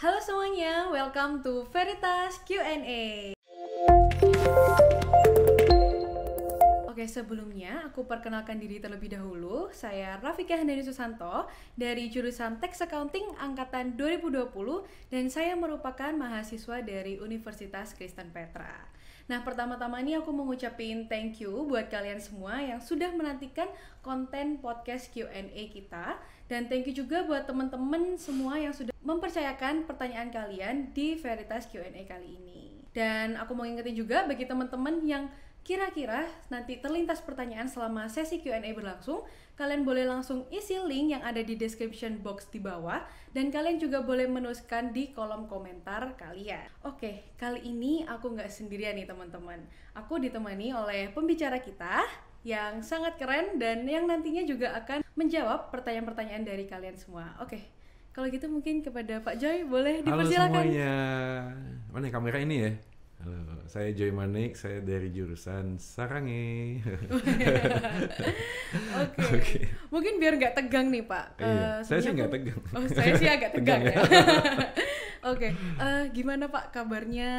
Halo semuanya, welcome to Veritas Q&A. Oke, sebelumnya aku perkenalkan diri terlebih dahulu. Saya Rafika Handani Susanto dari jurusan Tax Accounting angkatan 2020 dan saya merupakan mahasiswa dari Universitas Kristen Petra. Nah, pertama-tama ini aku mau ngucapin thank you buat kalian semua yang sudah menantikan konten podcast Q&A kita. Dan thank you juga buat teman-teman semua yang sudah mempercayakan pertanyaan kalian di Veritas Q&A kali ini. Dan aku mau ingetin juga bagi teman-teman yang kira-kira nanti terlintas pertanyaan selama sesi Q&A berlangsung, kalian boleh langsung isi link yang ada di description box di bawah dan kalian juga boleh menuliskan di kolom komentar kalian. Oke, kali ini aku nggak sendirian nih teman-teman. Aku ditemani oleh pembicara kita yang sangat keren dan yang nantinya juga akan menjawab pertanyaan-pertanyaan dari kalian semua. Oke, kalau gitu mungkin kepada Pak Joy boleh dipersilakan. Halo semuanya, mana kamera ini ya? Halo, saya Joy Manik, saya dari jurusan Sarange. Oke. Mungkin biar nggak tegang nih Pak. Iya, saya sih nggak tegang. Oh, saya sih agak tegang ya. Oke, gimana Pak kabarnya?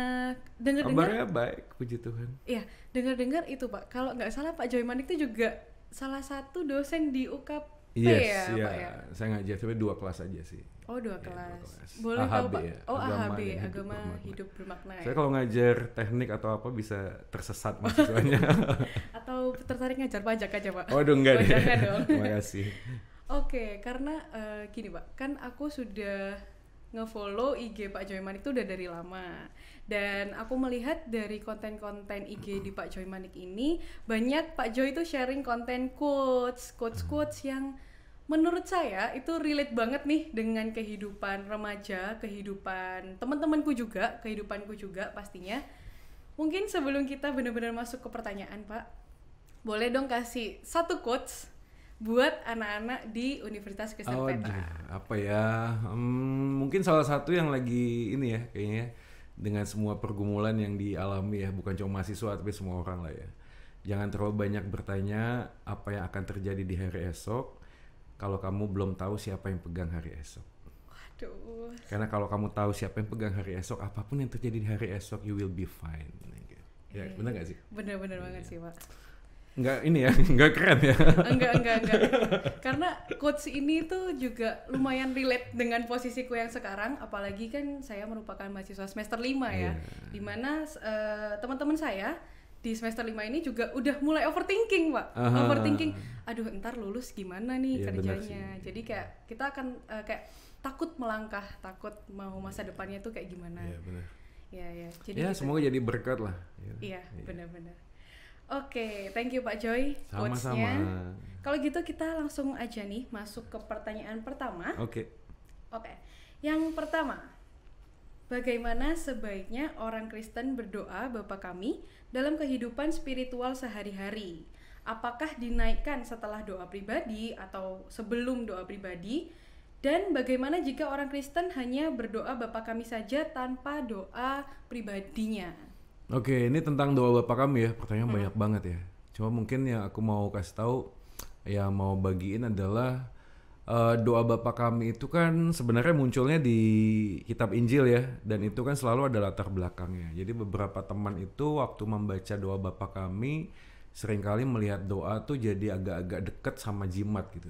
Kabarnya baik, puji Tuhan. Iya, dengar-dengar itu Pak. Kalau nggak salah Pak Joy Manik itu juga salah satu dosen di UKP Yes, ya, iya. Pak ya. Saya ngajar tapi 2 kelas aja sih. Oh, 2 Ya, kelas. 2 kelas. Boleh tahu Pak? ya, Oh, AHB, dan agama hidup bermakna ya. Saya kalau ngajar teknik atau apa bisa tersesat mahasiswanya. Atau tertarik ngajar pajak aja Pak? Waduh, enggak deh. Jangan dong. Terima kasih. Oke, karena gini Pak, kan aku sudah nge-follow IG Pak Joy Manik itu udah dari lama. Dan aku melihat dari konten-konten IG di Pak Joy Manik ini banyak Pak Joy itu sharing konten quotes yang menurut saya itu relate banget nih dengan kehidupan remaja, kehidupan teman-temanku juga, kehidupanku juga pastinya. Mungkin sebelum kita benar-benar masuk ke pertanyaan Pak, boleh dong kasih satu quotes buat anak-anak di Universitas Kristen Petra. Apa ya? Mungkin salah satu yang lagi ini ya kayaknya dengan semua pergumulan yang dialami ya, bukan cuma mahasiswa tapi semua orang lah ya. Jangan terlalu banyak bertanya apa yang akan terjadi di hari esok kalau kamu belum tahu siapa yang pegang hari esok. Waduh. Karena kalau kamu tahu siapa yang pegang hari esok, apapun yang terjadi di hari esok, you will be fine. Ya, benar nggak sih? Benar-benar banget sih Pak. Enggak ini ya, enggak keren ya. Enggak. Karena quotes ini tuh juga lumayan relate dengan posisiku yang sekarang, apalagi kan saya merupakan mahasiswa semester 5 ya. Dimana teman-teman saya di semester 5 ini juga udah mulai overthinking Pak. Overthinking, aduh ntar lulus gimana nih kerjanya. Jadi kayak kita akan kayak takut melangkah, takut mau masa depannya tuh kayak gimana. Iya benar. Ya. Jadi ya gitu. semoga jadi berkat lah. Iya. Benar-benar. Oke, thank you Pak Joy. Sama-sama. Kalau gitu kita langsung aja nih masuk ke pertanyaan pertama. Oke. Yang pertama, bagaimana sebaiknya orang Kristen berdoa Bapa Kami dalam kehidupan spiritual sehari-hari? Apakah dinaikkan setelah doa pribadi atau sebelum doa pribadi? Dan bagaimana jika orang Kristen hanya berdoa Bapa Kami saja tanpa doa pribadinya? Oke, ini tentang doa Bapa Kami ya. Pertanyaan banyak banget ya. Cuma mungkin yang aku mau kasih tahu, yang mau bagiin adalah doa Bapa Kami itu kan sebenarnya munculnya di kitab Injil ya, dan itu kan selalu ada latar belakangnya. Jadi beberapa teman itu waktu membaca doa Bapa Kami seringkali melihat doa tuh jadi agak-agak deket sama jimat gitu.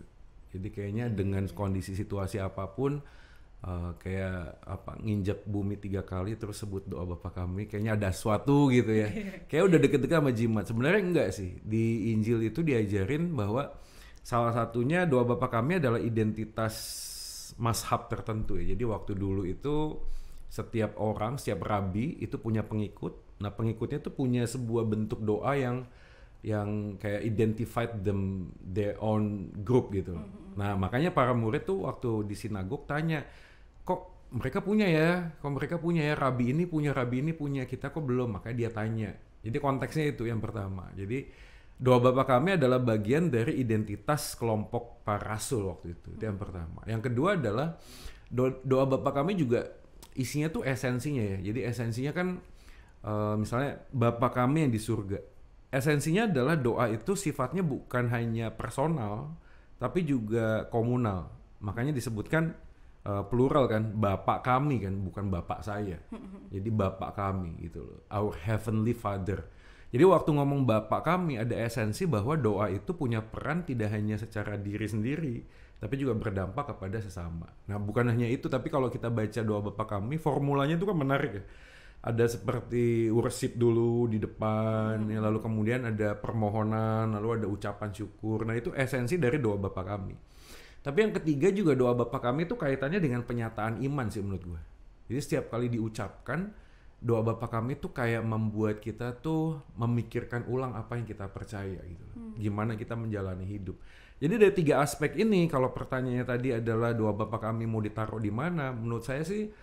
Jadi kayaknya dengan kondisi situasi apapun, kayak apa nginjek bumi 3 kali terus sebut doa Bapa Kami, kayaknya ada sesuatu gitu ya. Kayak udah deket-deket sama jimat. Sebenarnya enggak sih. Di Injil itu diajarin bahwa salah satunya doa Bapa Kami adalah identitas mazhab tertentu ya. Jadi waktu dulu itu setiap orang, setiap rabi itu punya pengikut. Nah, pengikutnya tuh punya sebuah bentuk doa yang kayak identified them their own group gitu. Nah, makanya para murid tuh waktu di sinagog tanya, kok mereka punya ya, rabi ini punya, kita kok belum? Makanya dia tanya. Jadi konteksnya itu yang pertama. Jadi doa Bapa Kami adalah bagian dari identitas kelompok para rasul waktu itu. Itu yang pertama. Yang kedua adalah doa Bapa Kami juga isinya tuh esensinya ya. Jadi esensinya kan misalnya Bapa Kami yang di surga. Esensinya adalah doa itu sifatnya bukan hanya personal, tapi juga komunal. Makanya disebutkan plural kan, Bapak kami kan, bukan Bapak saya. Jadi Bapak kami gitu loh, Our Heavenly Father. Jadi waktu ngomong Bapak kami ada esensi bahwa doa itu punya peran tidak hanya secara diri sendiri, tapi juga berdampak kepada sesama. Nah bukan hanya itu, tapi kalau kita baca doa Bapa kami, formulanya itu kan menarik ya. Ada seperti worship dulu di depan, ya, lalu kemudian ada permohonan, lalu ada ucapan syukur. Nah itu esensi dari doa Bapa kami. Tapi yang ketiga juga doa Bapa kami itu kaitannya dengan penyataan iman sih menurut gue. Jadi setiap kali diucapkan, doa Bapa kami tuh kayak membuat kita tuh memikirkan ulang apa yang kita percaya gitu. Gimana kita menjalani hidup. Jadi dari 3 aspek ini, kalau pertanyaannya tadi adalah doa Bapa kami mau ditaruh di mana, menurut saya sih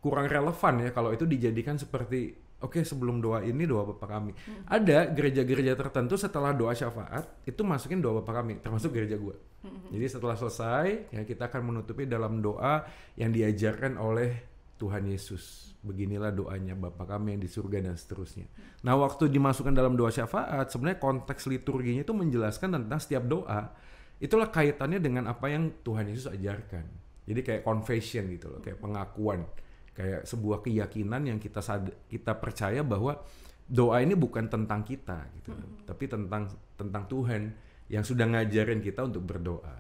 kurang relevan ya kalau itu dijadikan seperti oke, sebelum doa ini doa Bapa kami. Ada gereja-gereja tertentu setelah doa syafaat itu masukin doa Bapa kami, termasuk gereja gue. Jadi setelah selesai ya kita akan menutupi dalam doa yang diajarkan oleh Tuhan Yesus. Beginilah doanya Bapa kami yang di surga dan seterusnya. Nah waktu dimasukkan dalam doa syafaat, sebenarnya konteks liturginya itu menjelaskan tentang setiap doa. Itulah kaitannya dengan apa yang Tuhan Yesus ajarkan. Jadi kayak confession gitu loh, kayak pengakuan, kayak sebuah keyakinan yang kita percaya bahwa doa ini bukan tentang kita gitu, tapi tentang Tuhan yang sudah ngajarin kita untuk berdoa.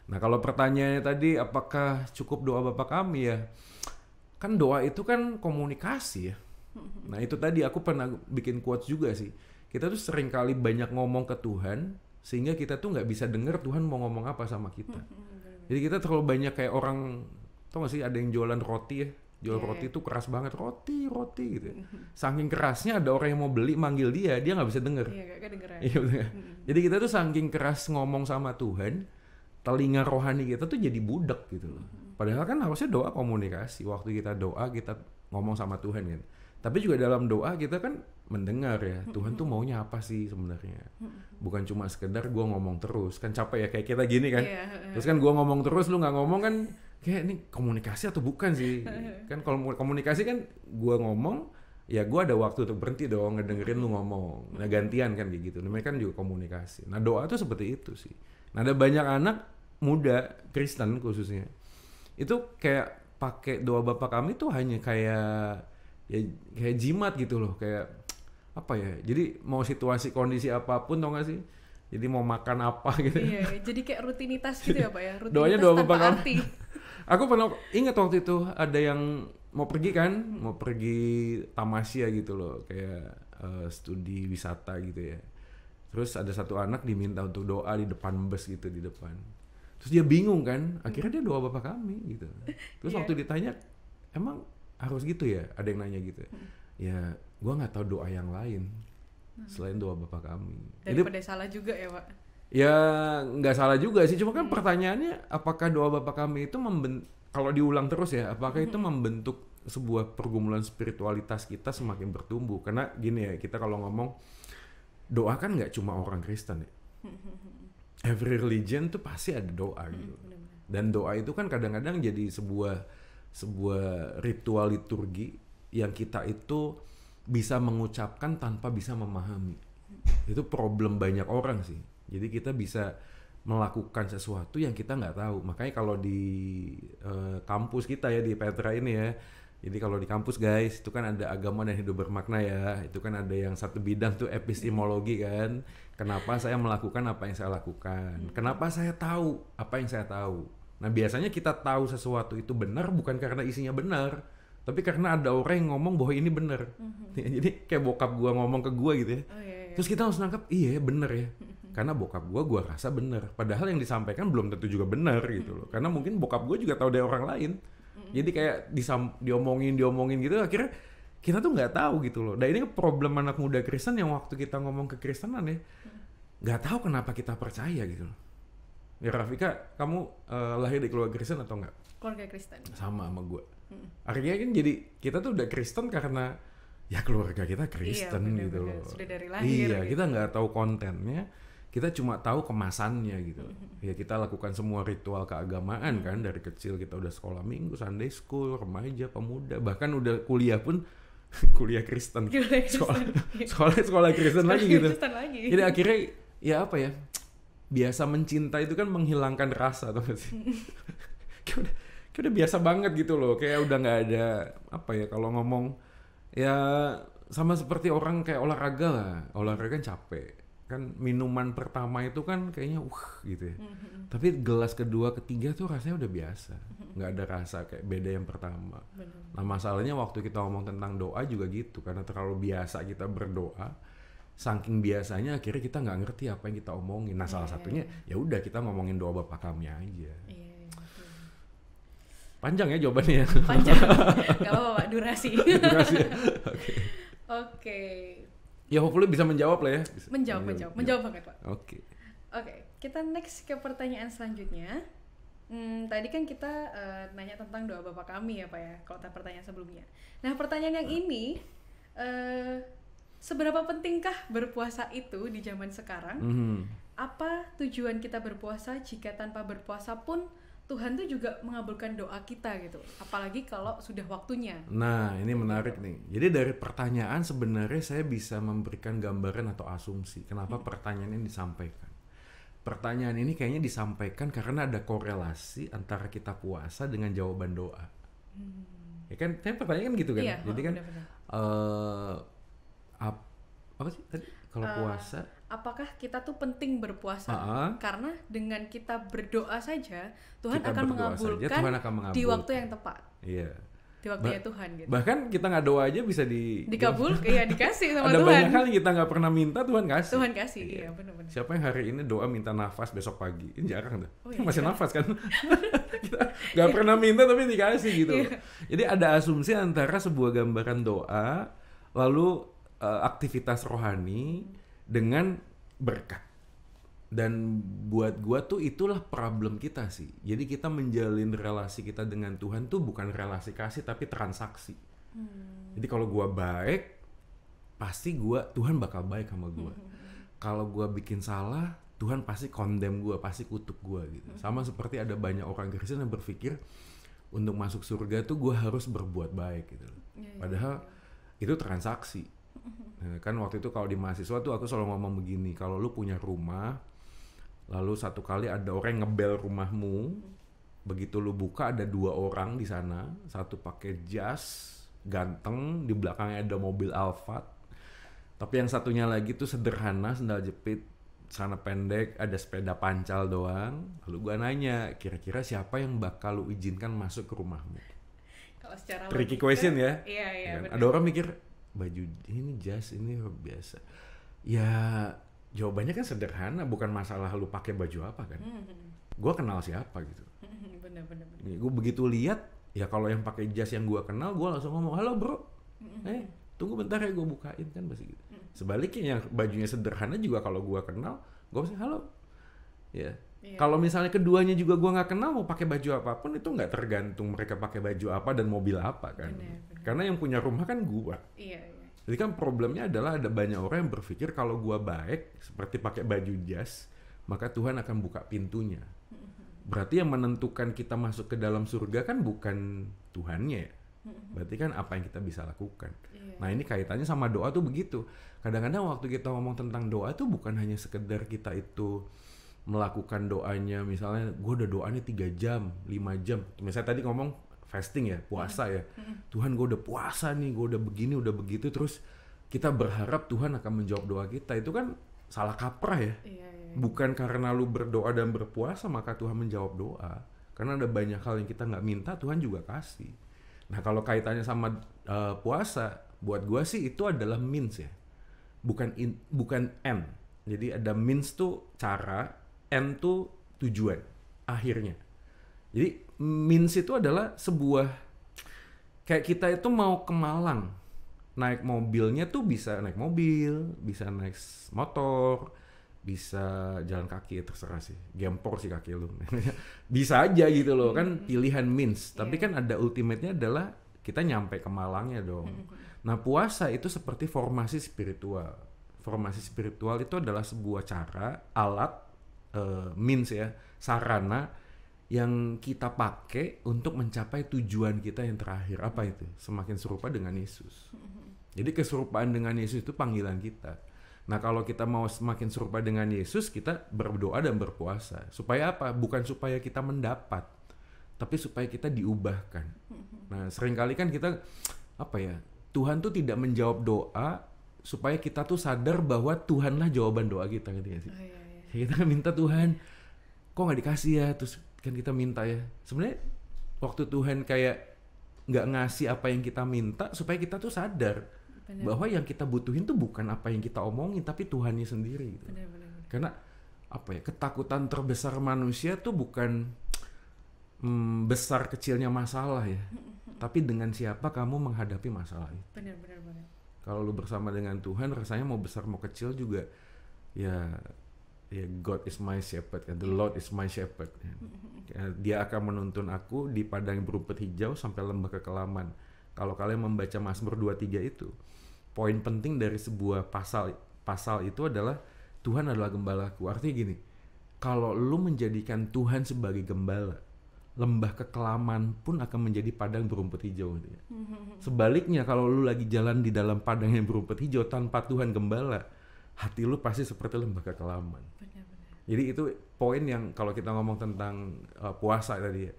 Nah kalau pertanyaannya tadi apakah cukup doa Bapa kami ya? Kan doa itu kan komunikasi ya. Nah itu tadi aku pernah bikin quotes juga sih. Kita tuh sering kali banyak ngomong ke Tuhan sehingga kita tuh nggak bisa dengar Tuhan mau ngomong apa sama kita. Jadi kita terlalu banyak kayak orang, tau gak sih ada yang jualan roti ya. Jual roti itu keras banget, roti gitu. Saking kerasnya ada orang yang mau beli manggil dia nggak bisa denger. Jadi kita tuh saking keras ngomong sama Tuhan, telinga rohani kita tuh jadi budak gitu loh. Padahal kan harusnya doa komunikasi. Waktu kita doa kita ngomong sama Tuhan kan. Tapi juga dalam doa kita kan mendengar ya, Tuhan tuh maunya apa sih sebenarnya. Bukan cuma sekedar gue ngomong terus, kan capek ya kayak kita gini kan. Terus kan gue ngomong terus, lu gak ngomong kan kayak ini komunikasi atau bukan sih. Kan kalau komunikasi kan gue ngomong, ya gue ada waktu untuk berhenti dong ngedengerin lu ngomong. Nah gantian kan kayak gitu, namanya kan juga komunikasi. Nah doa tuh seperti itu sih. Nah ada banyak anak muda, Kristen khususnya, itu kayak pakai doa Bapa kami tuh hanya kayak jimat gitu loh, kayak apa ya, jadi mau situasi kondisi apapun tau gak sih, jadi mau makan apa gitu. Iya, jadi kayak rutinitas gitu ya Pak ya, rutinitas doanya doa tanpa Bapa arti. Aku pernah ingat waktu itu ada yang mau pergi kan, mau pergi tamasya gitu loh, kayak studi wisata gitu ya. Terus ada satu anak diminta untuk doa di depan bus gitu, di depan. Terus dia bingung kan, akhirnya dia doa Bapa kami gitu. Terus waktu ditanya, emang harus gitu ya? Ada yang nanya gitu. Ya, gue nggak tahu doa yang lain selain doa Bapa kami. Daripada salah juga ya Pak? Ya nggak salah juga sih, cuma kan pertanyaannya apakah doa Bapa kami itu kalau diulang terus ya, apakah itu membentuk sebuah pergumulan spiritualitas kita semakin bertumbuh? Karena gini ya, kita kalau ngomong doa kan nggak cuma orang Kristen ya. Every religion tuh pasti ada doa gitu. Dan doa itu kan kadang-kadang jadi sebuah ritual liturgi yang kita itu bisa mengucapkan tanpa bisa memahami. Itu problem banyak orang sih. Jadi kita bisa melakukan sesuatu yang kita nggak tahu. Makanya kalau di kampus kita ya, di Petra ini ya, jadi kalau di kampus guys, itu kan ada agama dan hidup bermakna ya. Itu kan ada yang satu bidang tuh epistemologi kan. Kenapa saya melakukan apa yang saya lakukan? Kenapa saya tahu apa yang saya tahu? Nah biasanya kita tahu sesuatu itu benar bukan karena isinya benar, tapi karena ada orang yang ngomong bahwa ini benar. Jadi kayak bokap gua ngomong ke gua gitu ya. Terus kita harus nangkep, iya benar ya. Karena bokap gua rasa benar. Padahal yang disampaikan belum tentu juga benar gitu loh. Karena mungkin bokap gua juga tahu dari orang lain. Jadi kayak diomongin gitu, akhirnya kita tuh nggak tahu gitu loh. Dan ini problem anak muda Kristen yang waktu kita ngomong kekristenan ya, nggak tahu kenapa kita percaya gitu loh. Ya Rafika, kamu lahir di keluarga Kristen atau enggak? Keluarga Kristen. Sama gue. Akhirnya kan jadi kita tuh udah Kristen karena ya keluarga kita Kristen gitu loh. Sudah dari lahir. Iya, gitu. kita nggak tahu kontennya, kita cuma tahu kemasannya gitu. Ya kita lakukan semua ritual keagamaan kan, dari kecil kita udah sekolah minggu, Sunday school, remaja, pemuda, bahkan udah kuliah pun kuliah Kristen. Sekolah Kristen lagi gitu. Jadi akhirnya ya apa ya? Biasa mencinta itu kan menghilangkan rasa, tau gak sih? kayak udah biasa banget gitu loh, kayak udah nggak ada apa ya kalau ngomong ya sama seperti orang kayak olahraga lah, olahraga kan capek kan, minuman pertama itu kan kayaknya gitu ya, tapi gelas kedua ketiga tuh rasanya udah biasa, nggak ada rasa kayak beda yang pertama. Nah masalahnya waktu kita ngomong tentang doa juga gitu, karena terlalu biasa kita berdoa, saking biasanya akhirnya kita nggak ngerti apa yang kita omongin. Nah salah satunya ya udah kita ngomongin doa Bapa Kami aja. Panjang ya jawabannya. Panjang, nggak apa-apa Pak, durasi. Durasi. Oke. Ya hopefully bisa menjawab lah ya. Menjawab banget Pak. Oke. Kita next ke pertanyaan selanjutnya. Tadi kan kita nanya tentang doa Bapa Kami ya Pak ya, kalau pertanyaan sebelumnya. Nah pertanyaan yang ini, seberapa pentingkah berpuasa itu di zaman sekarang? Apa tujuan kita berpuasa jika tanpa berpuasa pun Tuhan tuh juga mengabulkan doa kita gitu, apalagi kalau sudah waktunya. Nah ini menarik nih. Jadi dari pertanyaan sebenarnya saya bisa memberikan gambaran atau asumsi kenapa pertanyaan ini disampaikan. Pertanyaan ini kayaknya disampaikan karena ada korelasi antara kita puasa dengan jawaban doa. Ya kan, pertanyaan kan gitu kan. Iya, jadi kan benar-benar. apa sih tadi kalau puasa? Apakah kita tuh penting berpuasa? Karena dengan kita berdoa saja Tuhan akan mengabulkan di waktu yang tepat. Iya. Di waktunya Tuhan gitu. Bahkan kita nggak doa aja bisa dikabul, iya dikasih sama ada Tuhan. Ada banyak hal yang kita nggak pernah minta Tuhan kasih. Tuhan kasih, iya benar-benar. Siapa yang hari ini doa minta nafas besok pagi? Ini jarang tuh. Iya, masih nafas kan? Kita nggak pernah minta tapi dikasih gitu. Jadi ada asumsi antara sebuah gambaran doa, lalu aktivitas rohani dengan berkat. Dan buat gua tuh itulah problem kita sih. Jadi kita menjalin relasi kita dengan Tuhan tuh bukan relasi kasih tapi transaksi. Jadi kalau gua baik, pasti Tuhan bakal baik sama gua. Kalau gua bikin salah, Tuhan pasti condemn gua, pasti kutuk gua gitu. Sama seperti ada banyak orang Kristen yang berpikir untuk masuk surga tuh gua harus berbuat baik gitu. Padahal itu transaksi. Nah, kan waktu itu kalau di mahasiswa tuh aku selalu ngomong begini, kalau lu punya rumah, lalu satu kali ada orang yang ngebel rumahmu, begitu lu buka ada 2 orang di sana, satu pakai jas ganteng, di belakangnya ada mobil Alphard, tapi yang satunya lagi tuh sederhana, sendal jepit, celana pendek, ada sepeda pancal doang. Lalu gua nanya, kira-kira siapa yang bakal lu izinkan masuk ke rumahmu? Kalau secara tricky question ya. Iya, ada orang mikir baju ini jas ini biasa. Ya jawabannya kan sederhana, bukan masalah lu pakai baju apa kan. Gua kenal siapa gitu. Bener. Gue begitu lihat, ya kalau yang pakai jas yang gua kenal, gua langsung ngomong, "Halo bro, tunggu bentar ya gue bukain," kan pasti gitu. Sebaliknya yang bajunya sederhana juga kalau gua kenal, gua pasti halo. Ya. Kalau misalnya keduanya juga gua nggak kenal, mau pakai baju apapun itu nggak tergantung mereka pakai baju apa dan mobil apa kan. Bener. Karena yang punya rumah kan gua. Iya. Jadi kan problemnya adalah ada banyak orang yang berpikir kalau gua baik seperti pakai baju jas, maka Tuhan akan buka pintunya. Berarti yang menentukan kita masuk ke dalam surga kan bukan Tuhannya ya. Berarti kan apa yang kita bisa lakukan. Nah ini kaitannya sama doa tuh begitu. Kadang-kadang waktu kita ngomong tentang doa tuh bukan hanya sekedar kita itu melakukan doanya, misalnya gue udah doanya 3 jam, 5 jam. Misalnya tadi ngomong fasting ya, puasa ya. Tuhan gue udah puasa nih, gue udah begini, udah begitu. Terus kita berharap Tuhan akan menjawab doa kita. Itu kan salah kaprah ya. Bukan karena lu berdoa dan berpuasa maka Tuhan menjawab doa. Karena ada banyak hal yang kita gak minta, Tuhan juga kasih. Nah kalau kaitannya sama puasa, buat gue sih itu adalah means ya. Bukan end. Jadi ada means tuh cara, end tuh tujuan akhirnya. Jadi means itu adalah sebuah, kayak kita itu mau ke Malang, naik mobilnya tuh bisa naik mobil, bisa naik motor, bisa jalan kaki, ya terserah sih, gempor sih kaki lu. Bisa aja gitu loh, kan pilihan means. Tapi kan ada ultimate-nya adalah kita nyampe ke Malangnya dong. Nah puasa itu seperti formasi spiritual. Formasi spiritual itu adalah sebuah cara, alat, means ya, sarana yang kita pakai untuk mencapai tujuan kita yang terakhir. Apa itu? Semakin serupa dengan Yesus. Jadi keserupaan dengan Yesus itu panggilan kita. Nah kalau kita mau semakin serupa dengan Yesus, kita berdoa dan berpuasa. Supaya apa? Bukan supaya kita mendapat, tapi supaya kita diubahkan. Nah, seringkali kan kita apa ya? Tuhan tuh tidak menjawab doa supaya kita tuh sadar bahwa Tuhanlah jawaban doa kita gitu ya sih. Kita kan minta Tuhan, kok nggak dikasih ya? Terus kan kita minta ya. Sebenarnya waktu Tuhan kayak nggak ngasih apa yang kita minta supaya kita tuh sadar bahwa yang kita butuhin tuh bukan apa yang kita omongin tapi Tuhannya sendiri gitu. Karena apa ya, ketakutan terbesar manusia tuh bukan besar kecilnya masalah ya, tapi dengan siapa kamu menghadapi masalah itu. Benar banget. Kalau lu bersama dengan Tuhan, rasanya mau besar mau kecil juga ya God is my shepherd, the Lord is my shepherd. Dia akan menuntun aku di padang berumput hijau sampai lembah kekelaman. Kalau kalian membaca Mazmur 23 itu, poin penting dari sebuah pasal itu adalah Tuhan adalah gembalaku. Artinya gini, kalau lu menjadikan Tuhan sebagai gembala, lembah kekelaman pun akan menjadi padang berumput hijau gitu ya. Sebaliknya kalau lu lagi jalan di dalam padang yang berumput hijau tanpa Tuhan gembala, hati lu pasti seperti lembah kekelaman. Jadi itu poin yang kalau kita ngomong tentang puasa tadi ya,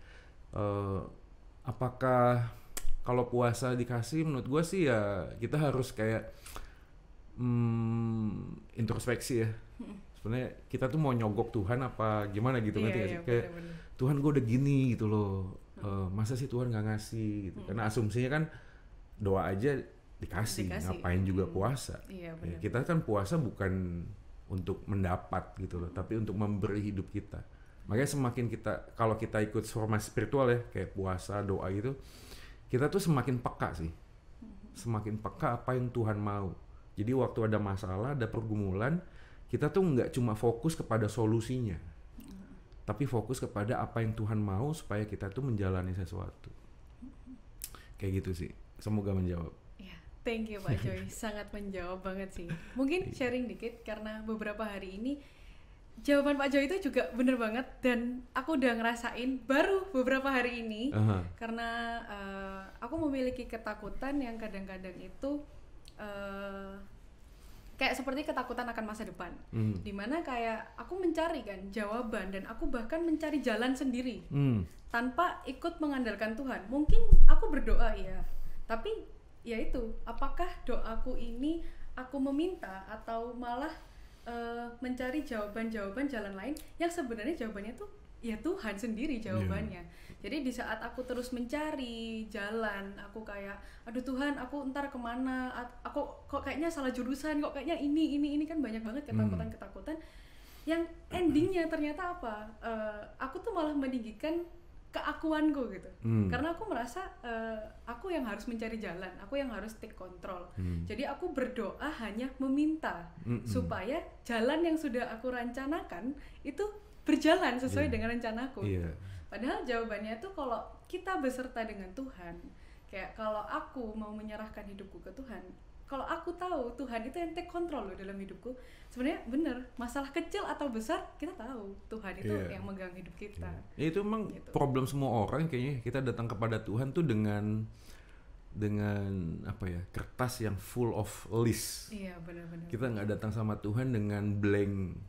apakah kalau puasa dikasih, menurut gue sih ya kita harus kayak introspeksi ya. Sebenarnya kita tuh mau nyogok Tuhan apa gimana gitu, ngerti gak sih? Kayak bener. Tuhan gue udah gini gitu loh, masa sih Tuhan gak ngasih gitu. Karena asumsinya kan doa aja dikasih. Ngapain juga puasa. Ya, kita kan puasa bukan untuk mendapat gitu loh, tapi untuk memberi hidup kita. Makanya semakin kita, kalau kita ikut formasi spiritual ya, kayak puasa, doa gitu, kita tuh semakin peka sih. Semakin peka apa yang Tuhan mau. Jadi waktu ada masalah, ada pergumulan, kita tuh nggak cuma fokus kepada solusinya, tapi fokus kepada apa yang Tuhan mau supaya kita tuh menjalani sesuatu. Kayak gitu sih. Semoga menjawab. Ya, thank you Pak Joy. Sangat menjawab banget sih. Mungkin sharing dikit karena beberapa hari ini jawaban Pak Joy itu juga bener banget dan aku udah ngerasain baru beberapa hari ini. Karena aku memiliki ketakutan yang kadang-kadang itu kayak seperti ketakutan akan masa depan, dimana kayak aku mencari kan jawaban dan aku bahkan mencari jalan sendiri tanpa ikut mengandalkan Tuhan. Mungkin aku berdoa ya, tapi ya itu, apakah doaku ini aku meminta atau malah mencari jawaban-jawaban jalan lain yang sebenarnya jawabannya tuh ya Tuhan sendiri jawabannya. Jadi di saat aku terus mencari jalan, aku kayak aduh Tuhan, aku ntar kemana, aku kok kayaknya salah jurusan, kok kayaknya ini kan banyak banget ketakutan-ketakutan yang endingnya ternyata apa, aku tuh malah meninggikan keakuanku gitu. Karena aku merasa aku yang harus mencari jalan, aku yang harus take control. Jadi aku berdoa hanya meminta supaya jalan yang sudah aku rencanakan itu berjalan sesuai dengan rencanaku. Padahal jawabannya tuh kalau kita beserta dengan Tuhan, kayak kalau aku mau menyerahkan hidupku ke Tuhan, kalau aku tahu Tuhan itu yang take control loh dalam hidupku, sebenarnya bener, masalah kecil atau besar kita tahu Tuhan itu yang megang hidup kita. Itu emang gitu. Problem semua orang kayaknya, kita datang kepada Tuhan tuh dengan apa ya, kertas yang full of list. Iya, benar-benar. Kita nggak datang sama Tuhan dengan blank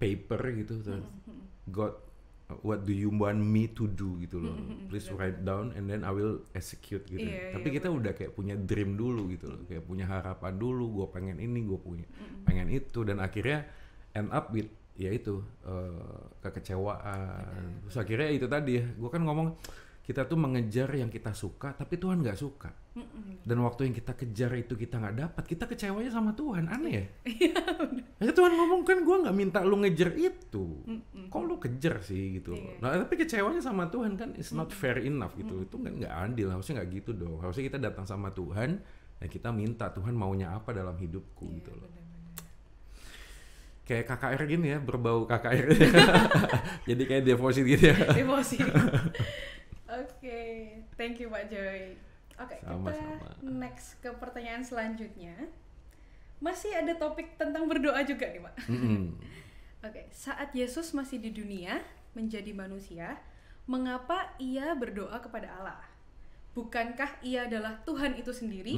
paper gitu. God, what do you want me to do gitu loh, please write down and then I will execute gitu. Tapi kita udah kayak punya dream dulu gitu loh, kayak punya harapan dulu, gue pengen ini, gue pengen itu, dan akhirnya end up with ya itu kekecewaan. Terus akhirnya itu tadi ya, gue kan ngomong kita tuh mengejar yang kita suka tapi Tuhan nggak suka. Dan waktu yang kita kejar itu kita nggak dapat, kita kecewanya sama Tuhan. Aneh ya? Ya Tuhan ngomong kan gue nggak minta lu ngejar itu, kok lu kejar sih gitu. Nah tapi kecewanya sama Tuhan kan it's not fair enough gitu. Itu kan nggak adil, harusnya nggak gitu dong. Harusnya kita datang sama Tuhan dan kita minta Tuhan maunya apa dalam hidupku gitu loh. Kayak KKR gini ya, berbau KKR. Jadi kayak deposit gitu ya. Deposit. Oke, thank you Pak Joy. Oke, kita next ke pertanyaan selanjutnya. Masih ada topik tentang berdoa juga nih Pak. Oke, saat Yesus masih di dunia menjadi manusia, mengapa ia berdoa kepada Allah? Bukankah ia adalah Tuhan itu sendiri?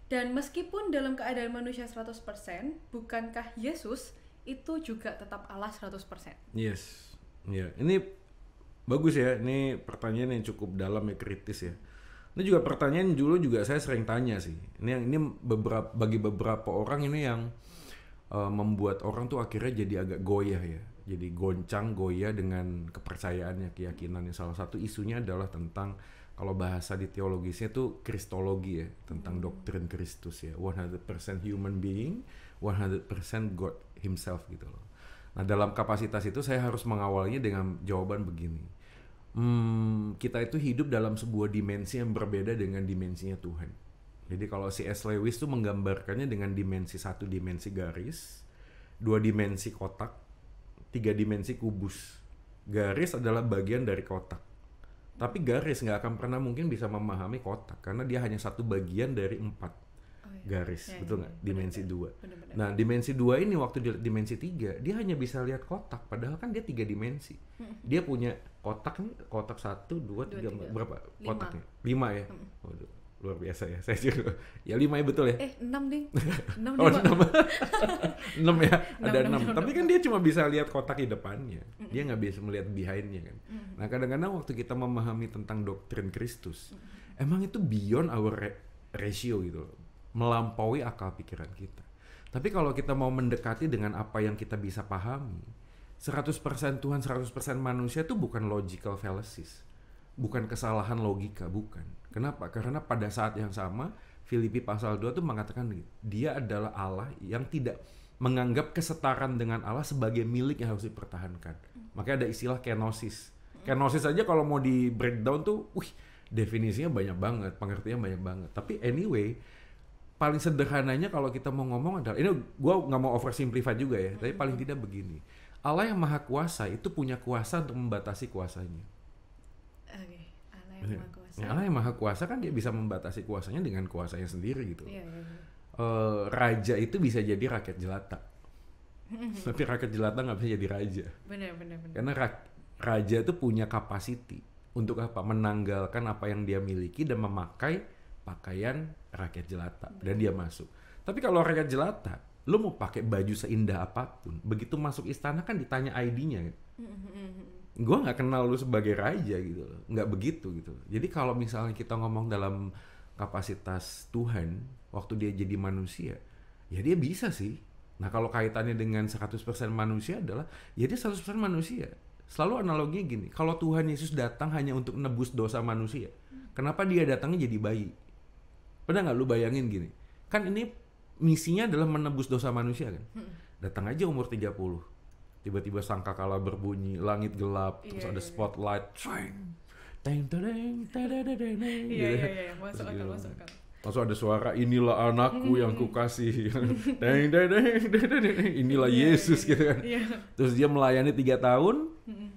Dan meskipun dalam keadaan manusia 100%, bukankah Yesus itu juga tetap Allah 100%? Yes. Ya, ini Bagus ya, ini pertanyaan yang cukup dalam ya, kritis ya. Ini juga pertanyaan dulu juga saya sering tanya sih. Ini bagi beberapa orang ini yang membuat orang tuh akhirnya jadi agak goyah ya. Jadi goncang, goyah dengan kepercayaannya, keyakinannya. Salah satu isunya adalah tentang, kalau bahasa di teologisnya tuh kristologi ya, tentang doktrin Kristus ya. 100% human being, 100% God himself gitu loh. Nah, dalam kapasitas itu saya harus mengawalnya dengan jawaban begini. Kita itu hidup dalam sebuah dimensi yang berbeda dengan dimensinya Tuhan. Jadi kalau C.S. Lewis tuh menggambarkannya dengan dimensi, 1 dimensi garis, 2 dimensi kotak, 3 dimensi kubus. Garis adalah bagian dari kotak. Tapi garis nggak akan pernah mungkin bisa memahami kotak, karena dia hanya 1 bagian dari 4 garis, betul nggak? Dimensi 2. Nah, dimensi 2 ini waktu di dimensi 3, dia hanya bisa lihat kotak, padahal kan dia 3 dimensi. Dia punya kotak nih, kotak 1, 2, 3, berapa kotaknya? 5 ya? Waduh, luar biasa ya. Saya juga, ya 5 ya, betul ya? 6 ding. 6 Oh, 6. 6 ya, ada 6. 6. Tapi kan dia cuma bisa lihat kotak di depannya. Dia nggak bisa melihat behind-nya kan. Nah, kadang-kadang waktu kita memahami tentang doktrin Kristus, emang itu beyond our ratio gitu loh. Melampaui akal pikiran kita. Tapi kalau kita mau mendekati dengan apa yang kita bisa pahami, 100% Tuhan, 100% manusia itu bukan logical fallacies. Bukan kesalahan logika, bukan. Kenapa? Karena pada saat yang sama, Filipi pasal 2 itu mengatakan dia adalah Allah yang tidak menganggap kesetaraan dengan Allah sebagai milik yang harus dipertahankan. Makanya ada istilah kenosis. Kenosis aja kalau mau di breakdown tuh, definisinya banyak banget, pengertiannya banyak banget. Tapi anyway, paling sederhananya kalau kita mau ngomong adalah, ini gue nggak mau oversimplify juga ya, tapi paling tidak begini. Allah yang maha kuasa itu punya kuasa untuk membatasi kuasanya. Oke, Allah yang maha kuasa. Allah yang maha kuasa kan dia bisa membatasi kuasanya dengan kuasanya sendiri gitu. Iya. Raja itu bisa jadi rakyat jelata. Tapi rakyat jelata nggak bisa jadi raja. Benar. Karena raja itu punya capacity untuk apa? Menanggalkan apa yang dia miliki dan memakai pakaian rakyat jelata. Dan dia masuk. Tapi kalau rakyat jelata, lo mau pakai baju seindah apapun, begitu masuk istana kan ditanya ID-nya. Gue nggak kenal lu sebagai raja gitu loh. Nggak begitu gitu. Jadi kalau misalnya kita ngomong dalam kapasitas Tuhan, waktu dia jadi manusia, ya dia bisa sih. Nah kalau kaitannya dengan 100% manusia adalah, ya dia 100% manusia. Selalu analoginya gini, kalau Tuhan Yesus datang hanya untuk nebus dosa manusia, kenapa dia datangnya jadi bayi? Pernah nggak lu bayangin gini? Kan ini misinya adalah menebus dosa manusia kan? Datang aja umur 30. Tiba-tiba sangkakala berbunyi, langit gelap, terus ada spotlight. Iya. Masuk akal. Langsung ada suara, inilah anakku yang kukasih. Inilah Yesus gitu kan. Terus dia melayani 3 tahun,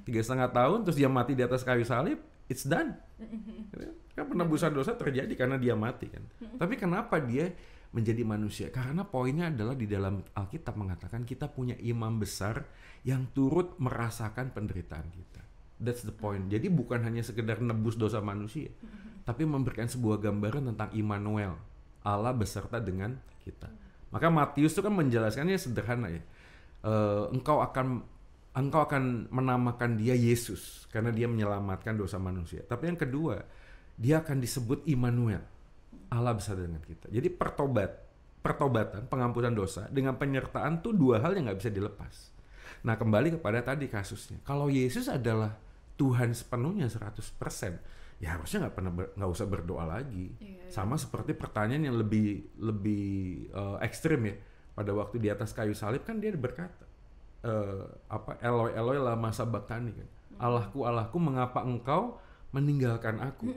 3,5 tahun, terus dia mati di atas kayu salib. It's done. Kan penebusan dosa terjadi karena dia mati kan. Tapi kenapa dia menjadi manusia? Karena poinnya adalah di dalam Alkitab mengatakan kita punya imam besar yang turut merasakan penderitaan kita. That's the point. Jadi bukan hanya sekedar nebus dosa manusia, tapi memberikan sebuah gambaran tentang Immanuel, Allah beserta dengan kita. Maka Matius itu kan menjelaskannya sederhana ya. Engkau akan menamakan dia Yesus karena dia menyelamatkan dosa manusia. Tapi yang kedua, dia akan disebut Immanuel, Allah bersama dengan kita. Jadi pertobatan, pengampunan dosa dengan penyertaan tuh 2 hal yang nggak bisa dilepas. Nah kembali kepada tadi kasusnya, kalau Yesus adalah Tuhan sepenuhnya 100%, ya harusnya nggak usah berdoa lagi. Sama seperti pertanyaan yang lebih ekstrim ya. Pada waktu di atas kayu salib kan dia berkata, Eloi Eloi lama sabachthani kan. Allahku mengapa engkau meninggalkan aku?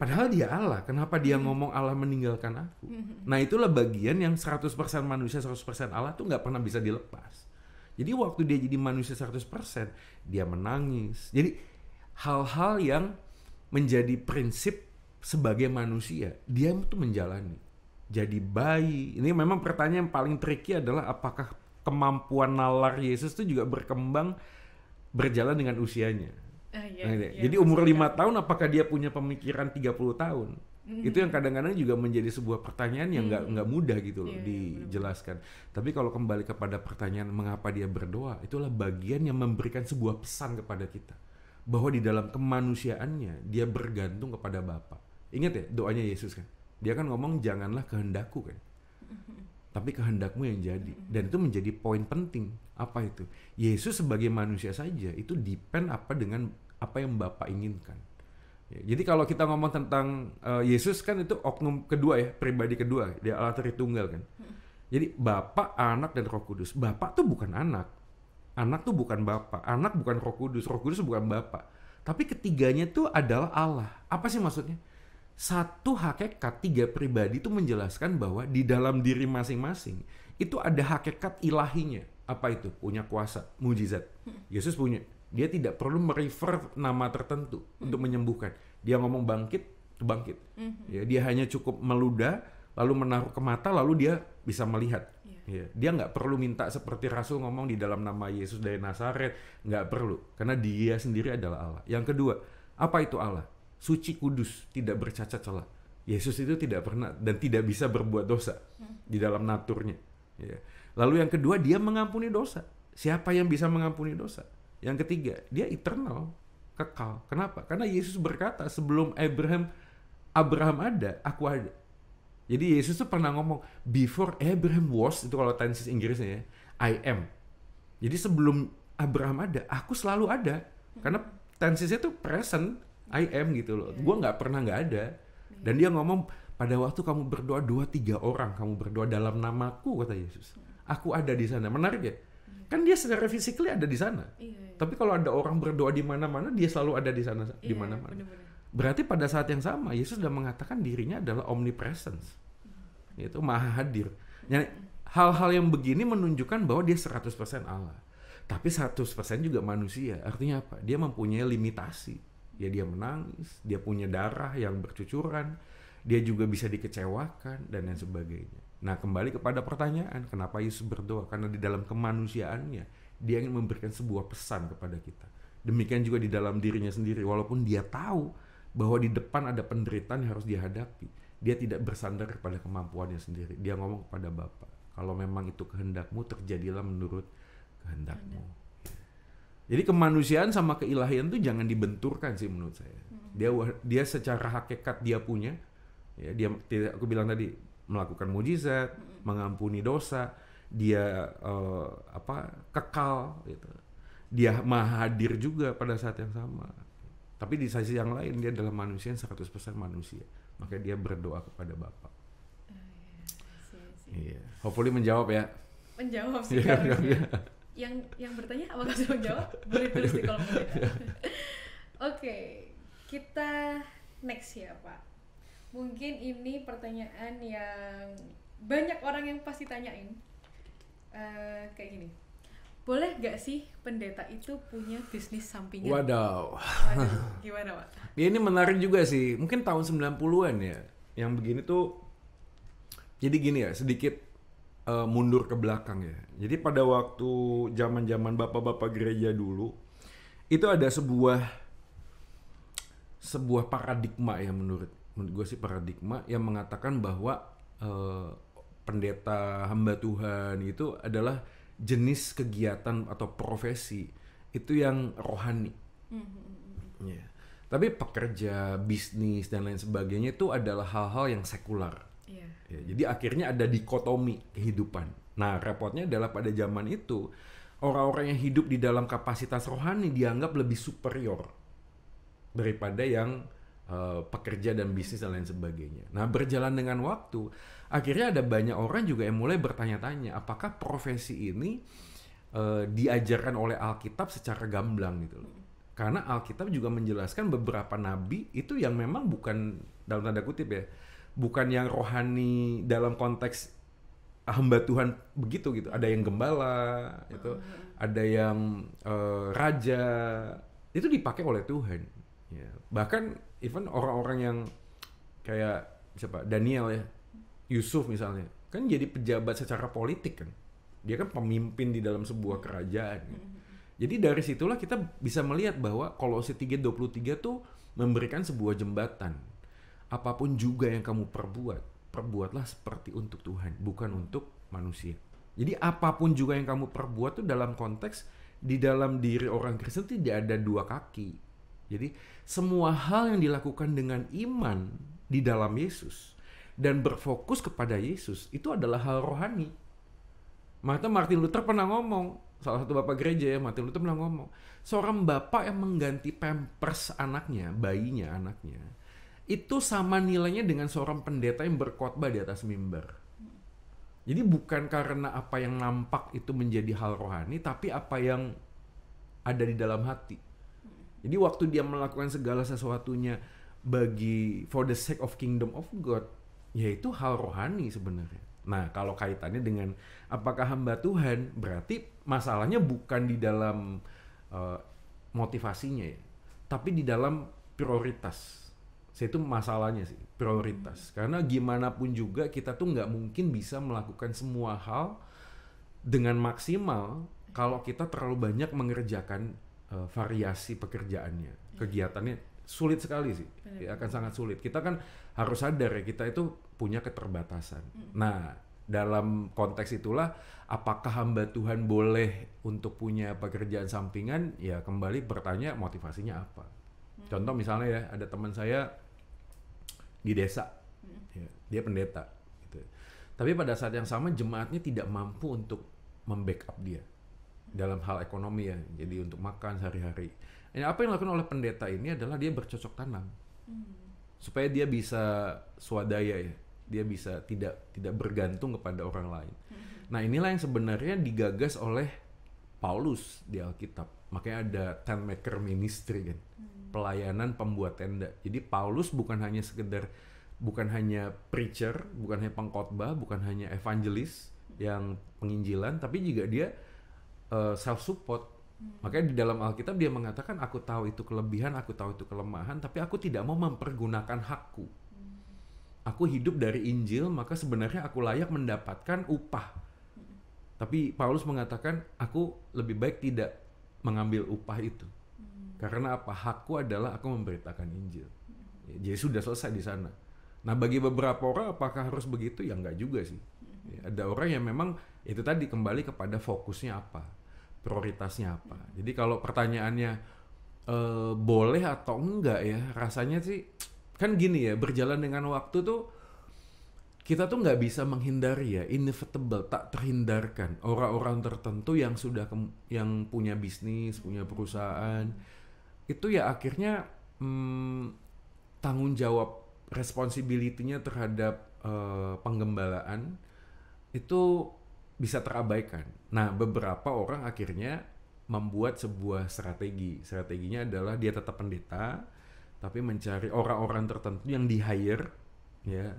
Padahal dia Allah, kenapa dia ngomong Allah meninggalkan aku? Nah itulah bagian yang 100% manusia 100% Allah tuh nggak pernah bisa dilepas. Jadi waktu dia jadi manusia 100%, dia menangis. Jadi hal-hal yang menjadi prinsip sebagai manusia, dia tuh menjalani. Jadi bayi, ini memang pertanyaan yang paling tricky adalah apakah kemampuan nalar Yesus itu juga berjalan dengan usianya. Jadi umur 5 tahun apakah dia punya pemikiran 30 tahun? Itu yang kadang-kadang juga menjadi sebuah pertanyaan yang nggak mudah gitu loh dijelaskan. Tapi kalau kembali kepada pertanyaan mengapa dia berdoa, itulah bagian yang memberikan sebuah pesan kepada kita bahwa di dalam kemanusiaannya dia bergantung kepada Bapa. Ingat ya doanya Yesus kan? Dia kan ngomong janganlah kehendakku kan, tapi kehendakmu yang jadi. Dan itu menjadi poin penting. Apa itu? Yesus sebagai manusia saja itu depend apa dengan apa yang Bapa inginkan. Ya, jadi kalau kita ngomong tentang Yesus kan itu oknum kedua ya, pribadi kedua, dia Allah Tritunggal kan. Jadi Bapa, Anak, dan Roh Kudus. Bapa tuh bukan anak, anak tuh bukan Bapa, anak bukan Roh Kudus bukan Bapa. Tapi ketiganya tuh adalah Allah. Apa sih maksudnya? Satu hakikat, tiga pribadi itu menjelaskan bahwa di dalam diri masing-masing itu ada hakikat ilahinya. Apa itu? Punya kuasa, mujizat. Yesus punya. Dia tidak perlu merefer nama tertentu untuk menyembuhkan. Dia ngomong bangkit, bangkit. Ya, dia hanya cukup meludah, lalu menaruh ke mata, lalu dia bisa melihat. Ya, dia nggak perlu minta seperti Rasul ngomong di dalam nama Yesus dari Nazaret. Nggak perlu, karena dia sendiri adalah Allah. Yang kedua, apa itu Allah? Suci, kudus, tidak bercacat celah. Yesus itu tidak pernah dan tidak bisa berbuat dosa di dalam naturnya. Ya. Lalu yang kedua, dia mengampuni dosa. Siapa yang bisa mengampuni dosa? Yang ketiga, dia eternal, kekal. Kenapa? Karena Yesus berkata, sebelum Abraham ada, aku ada. Jadi Yesus tuh pernah ngomong, before Abraham was, itu kalau tenses Inggrisnya ya, I am. Jadi sebelum Abraham ada, aku selalu ada. Karena tensesnya tuh present, I am gitu loh. Gue nggak pernah nggak ada. Dan dia ngomong, pada waktu kamu berdoa 2-3 orang, kamu berdoa dalam namaku, kata Yesus. Aku ada di sana. Menarik ya? Kan dia secara physically ada di sana. Tapi kalau ada orang berdoa di mana-mana, dia selalu ada di sana, di mana-mana. Berarti pada saat yang sama, Yesus sudah mengatakan dirinya adalah omnipresence. Itu maha hadir. Yani, hal-hal yang begini menunjukkan bahwa dia 100% Allah. Tapi 100% juga manusia. Artinya apa? Dia mempunyai limitasi. Ya, dia menangis, dia punya darah yang bercucuran, dia juga bisa dikecewakan, dan lain sebagainya. Nah, kembali kepada pertanyaan, kenapa Yesus berdoa? Karena di dalam kemanusiaannya, dia ingin memberikan sebuah pesan kepada kita. Demikian juga di dalam dirinya sendiri, walaupun dia tahu bahwa di depan ada penderitaan yang harus dihadapi, dia tidak bersandar kepada kemampuannya sendiri. Dia ngomong kepada Bapa, kalau memang itu kehendakmu, terjadilah menurut kehendakmu. Jadi kemanusiaan sama keilahian tuh jangan dibenturkan sih menurut saya. Dia secara hakikat dia punya, ya, dia tidak, aku bilang tadi, melakukan mujizat, mengampuni dosa, dia kekal gitu. Dia maha hadir juga pada saat yang sama. Tapi di sisi yang lain dia adalah manusia yang 100% manusia. Makanya dia berdoa kepada Bapa. Iya. Hopefully menjawab ya. Menjawab sih harusnya. Yang bertanya apakah sudah menjawab? Boleh tulis di kolom komentar. Oke, kita next ya Pak. Mungkin ini pertanyaan yang banyak orang yang pasti tanyain. Kayak gini. Boleh gak sih pendeta itu punya bisnis sampingan? Waduh. Gimana Pak? Ya, ini menarik juga sih. Mungkin tahun 90-an ya. Yang begini tuh. Jadi gini ya, sedikit mundur ke belakang ya. Jadi pada waktu zaman-zaman bapak-bapak gereja dulu, itu ada sebuah paradigma ya, menurut gue sih paradigma yang mengatakan bahwa pendeta hamba Tuhan itu adalah jenis kegiatan atau profesi itu yang rohani. Yeah. Tapi pekerja, bisnis dan lain sebagainya itu adalah hal-hal yang sekular. Ya, jadi akhirnya ada dikotomi kehidupan. Nah, repotnya adalah pada zaman itu orang-orang yang hidup di dalam kapasitas rohani dianggap lebih superior daripada yang pekerja dan bisnis dan lain sebagainya. Nah, berjalan dengan waktu, akhirnya ada banyak orang juga yang mulai bertanya-tanya, apakah profesi ini diajarkan oleh Alkitab secara gamblang gitu loh. Karena Alkitab juga menjelaskan beberapa nabi itu yang memang bukan, dalam tanda kutip ya, bukan yang rohani dalam konteks hamba Tuhan begitu gitu. Ada yang gembala, itu, ada yang raja, itu dipakai oleh Tuhan. Ya. Bahkan even orang-orang yang kayak siapa, Daniel ya, Yusuf misalnya, kan jadi pejabat secara politik kan. Dia kan pemimpin di dalam sebuah kerajaan. Kan. Jadi dari situlah kita bisa melihat bahwa Kolose 3:23 tuh memberikan sebuah jembatan. Apapun juga yang kamu perbuatlah seperti untuk Tuhan, bukan untuk manusia. Jadi apapun juga yang kamu perbuat tuh dalam konteks di dalam diri orang Kristen tidak ada dua kaki. Jadi semua hal yang dilakukan dengan iman di dalam Yesus dan berfokus kepada Yesus itu adalah hal rohani. Makanya Martin Luther pernah ngomong, salah satu bapak gereja ya, Martin Luther pernah ngomong, seorang bapak yang mengganti pampers anaknya, bayinya anaknya, itu sama nilainya dengan seorang pendeta yang berkhotbah di atas mimbar. Jadi bukan karena apa yang nampak itu menjadi hal rohani, tapi apa yang ada di dalam hati. Jadi waktu dia melakukan segala sesuatunya for the sake of kingdom of God, yaitu hal rohani sebenarnya. Nah, kalau kaitannya dengan apakah hamba Tuhan, berarti masalahnya bukan di dalam motivasinya ya, tapi di dalam prioritas. Itu masalahnya sih, prioritas. Karena gimana pun juga kita tuh nggak mungkin bisa melakukan semua hal dengan maksimal kalau kita terlalu banyak mengerjakan variasi pekerjaannya, kegiatannya sulit sekali sih, ya, akan sangat sulit. Kita kan harus sadar ya, kita itu punya keterbatasan. Nah, dalam konteks itulah, apakah hamba Tuhan boleh untuk punya pekerjaan sampingan? Ya kembali bertanya motivasinya apa. Contoh misalnya ya, ada teman saya di desa, ya, dia pendeta, gitu. Tapi pada saat yang sama jemaatnya tidak mampu untuk membackup dia dalam hal ekonomi ya, jadi untuk makan sehari-hari. Apa yang dilakukan oleh pendeta ini adalah dia bercocok tanam supaya dia bisa swadaya ya, dia bisa tidak bergantung kepada orang lain. Nah inilah yang sebenarnya digagas oleh Paulus di Alkitab. Makanya ada tent maker ministry kan, pelayanan pembuat tenda. Jadi Paulus bukan hanya preacher, bukan hanya pengkhotbah, bukan hanya evangelis yang penginjilan, tapi juga dia self support. Makanya di dalam Alkitab dia mengatakan, aku tahu itu kelebihan, aku tahu itu kelemahan, tapi aku tidak mau mempergunakan hakku. Aku hidup dari Injil, maka sebenarnya aku layak mendapatkan upah. Tapi Paulus mengatakan, aku lebih baik tidak mengambil upah itu. Karena apa? Hakku adalah aku memberitakan Injil. Jadi sudah selesai di sana. Nah bagi beberapa orang apakah harus begitu? Ya enggak juga sih. Ada orang yang memang itu tadi kembali kepada fokusnya apa, prioritasnya apa. Jadi kalau pertanyaannya boleh atau enggak ya, rasanya sih kan gini ya, berjalan dengan waktu tuh kita tuh nggak bisa menghindari ya, inevitable, tak terhindarkan orang-orang tertentu yang sudah yang punya bisnis, punya perusahaan, itu ya akhirnya tanggung jawab responsibility-nya terhadap penggembalaan itu bisa terabaikan. Nah, beberapa orang akhirnya membuat sebuah strateginya adalah dia tetap pendeta, tapi mencari orang-orang tertentu yang di-hire ya,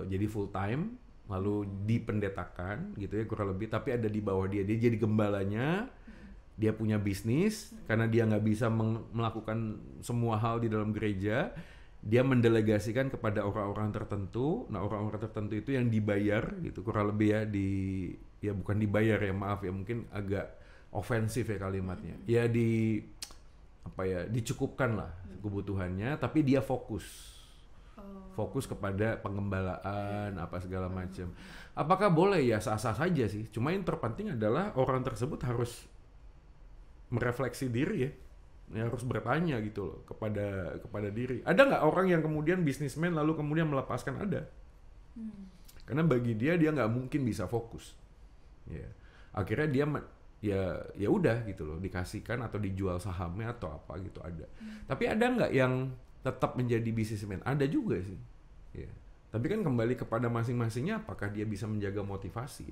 jadi full time, lalu dipendetakan gitu ya kurang lebih, tapi ada di bawah dia jadi gembalanya, dia punya bisnis karena dia nggak bisa melakukan semua hal di dalam gereja, dia mendelegasikan kepada orang-orang tertentu. Nah orang-orang tertentu itu yang dibayar gitu kurang lebih ya bukan dibayar ya, maaf ya, mungkin agak ofensif ya kalimatnya, ya dicukupkan lah kebutuhannya, tapi dia fokus kepada pengembalaan apa segala macam. Apakah boleh? Ya sah-sah saja sih. Cuma yang terpenting adalah orang tersebut harus merefleksi diri ya harus bertanya gitu loh kepada diri. Ada nggak orang yang kemudian bisnismen lalu kemudian melepaskan? Ada. Karena bagi dia nggak mungkin bisa fokus. Ya. Akhirnya dia ya udah gitu loh, dikasihkan atau dijual sahamnya atau apa gitu ada. Tapi ada nggak yang tetap menjadi bisnismen? Ada juga sih. Ya. Tapi kan kembali kepada masing-masingnya apakah dia bisa menjaga motivasi.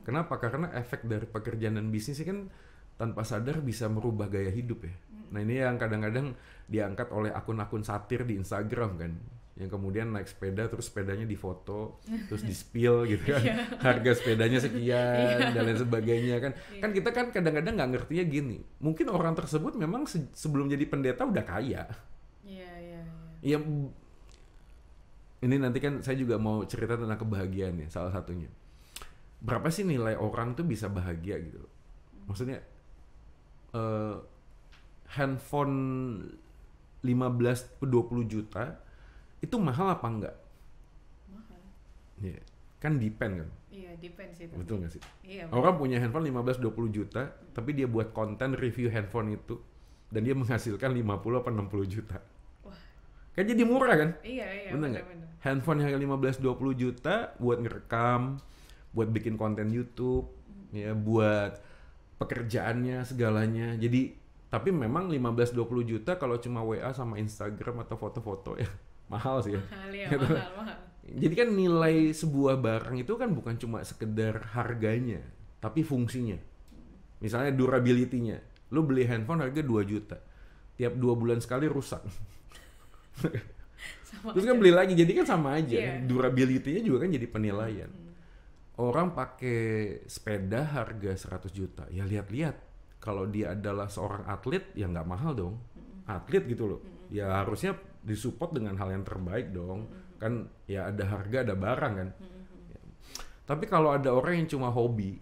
Kenapa? Karena efek dari pekerjaan dan bisnis kan tanpa sadar bisa merubah gaya hidup ya. Nah ini yang kadang-kadang diangkat oleh akun-akun satir di Instagram kan, yang kemudian naik sepeda terus sepedanya difoto terus di spill gitu kan, harga sepedanya sekian dan lain sebagainya kan. Kan kita kan kadang-kadang nggak ngertinya gini, mungkin orang tersebut memang sebelum jadi pendeta udah kaya. Iya. Ini nanti kan saya juga mau cerita tentang kebahagiaan ya, salah satunya. Berapa sih nilai orang tuh bisa bahagia gitu? Maksudnya handphone 15-20 juta itu mahal apa enggak? Mahal. Iya, kan depend kan? Iya, depend sih. Betul nggak sih? Iya. Orang punya handphone 15-20 juta, tapi dia buat konten review handphone itu dan dia menghasilkan 50 apa 60 juta. Wah. Kan jadi murah kan? Iya, Bener nggak? bener. Handphone harga 15-20 juta buat ngerekam, buat bikin konten YouTube, ya buat pekerjaannya segalanya. Jadi tapi memang 15-20 juta kalau cuma WA sama Instagram atau foto-foto ya mahal sih ya. Mahal ya, Gitu. mahal. Jadi kan nilai sebuah barang itu kan bukan cuma sekedar harganya, tapi fungsinya. Misalnya durability-nya. Lu beli handphone harga 2 juta. Tiap 2 bulan sekali rusak. Sama Terus aja. kan beli lagi, jadi kan sama aja. Iya. Durability-nya juga kan jadi penilaian. Orang pakai sepeda harga 100 juta. Ya lihat-lihat. Kalau dia adalah seorang atlet, ya nggak mahal dong. Atlet gitu loh. Ya harusnya disupport dengan hal yang terbaik dong. Kan ya ada harga, ada barang kan. Ya. Tapi kalau ada orang yang cuma hobi,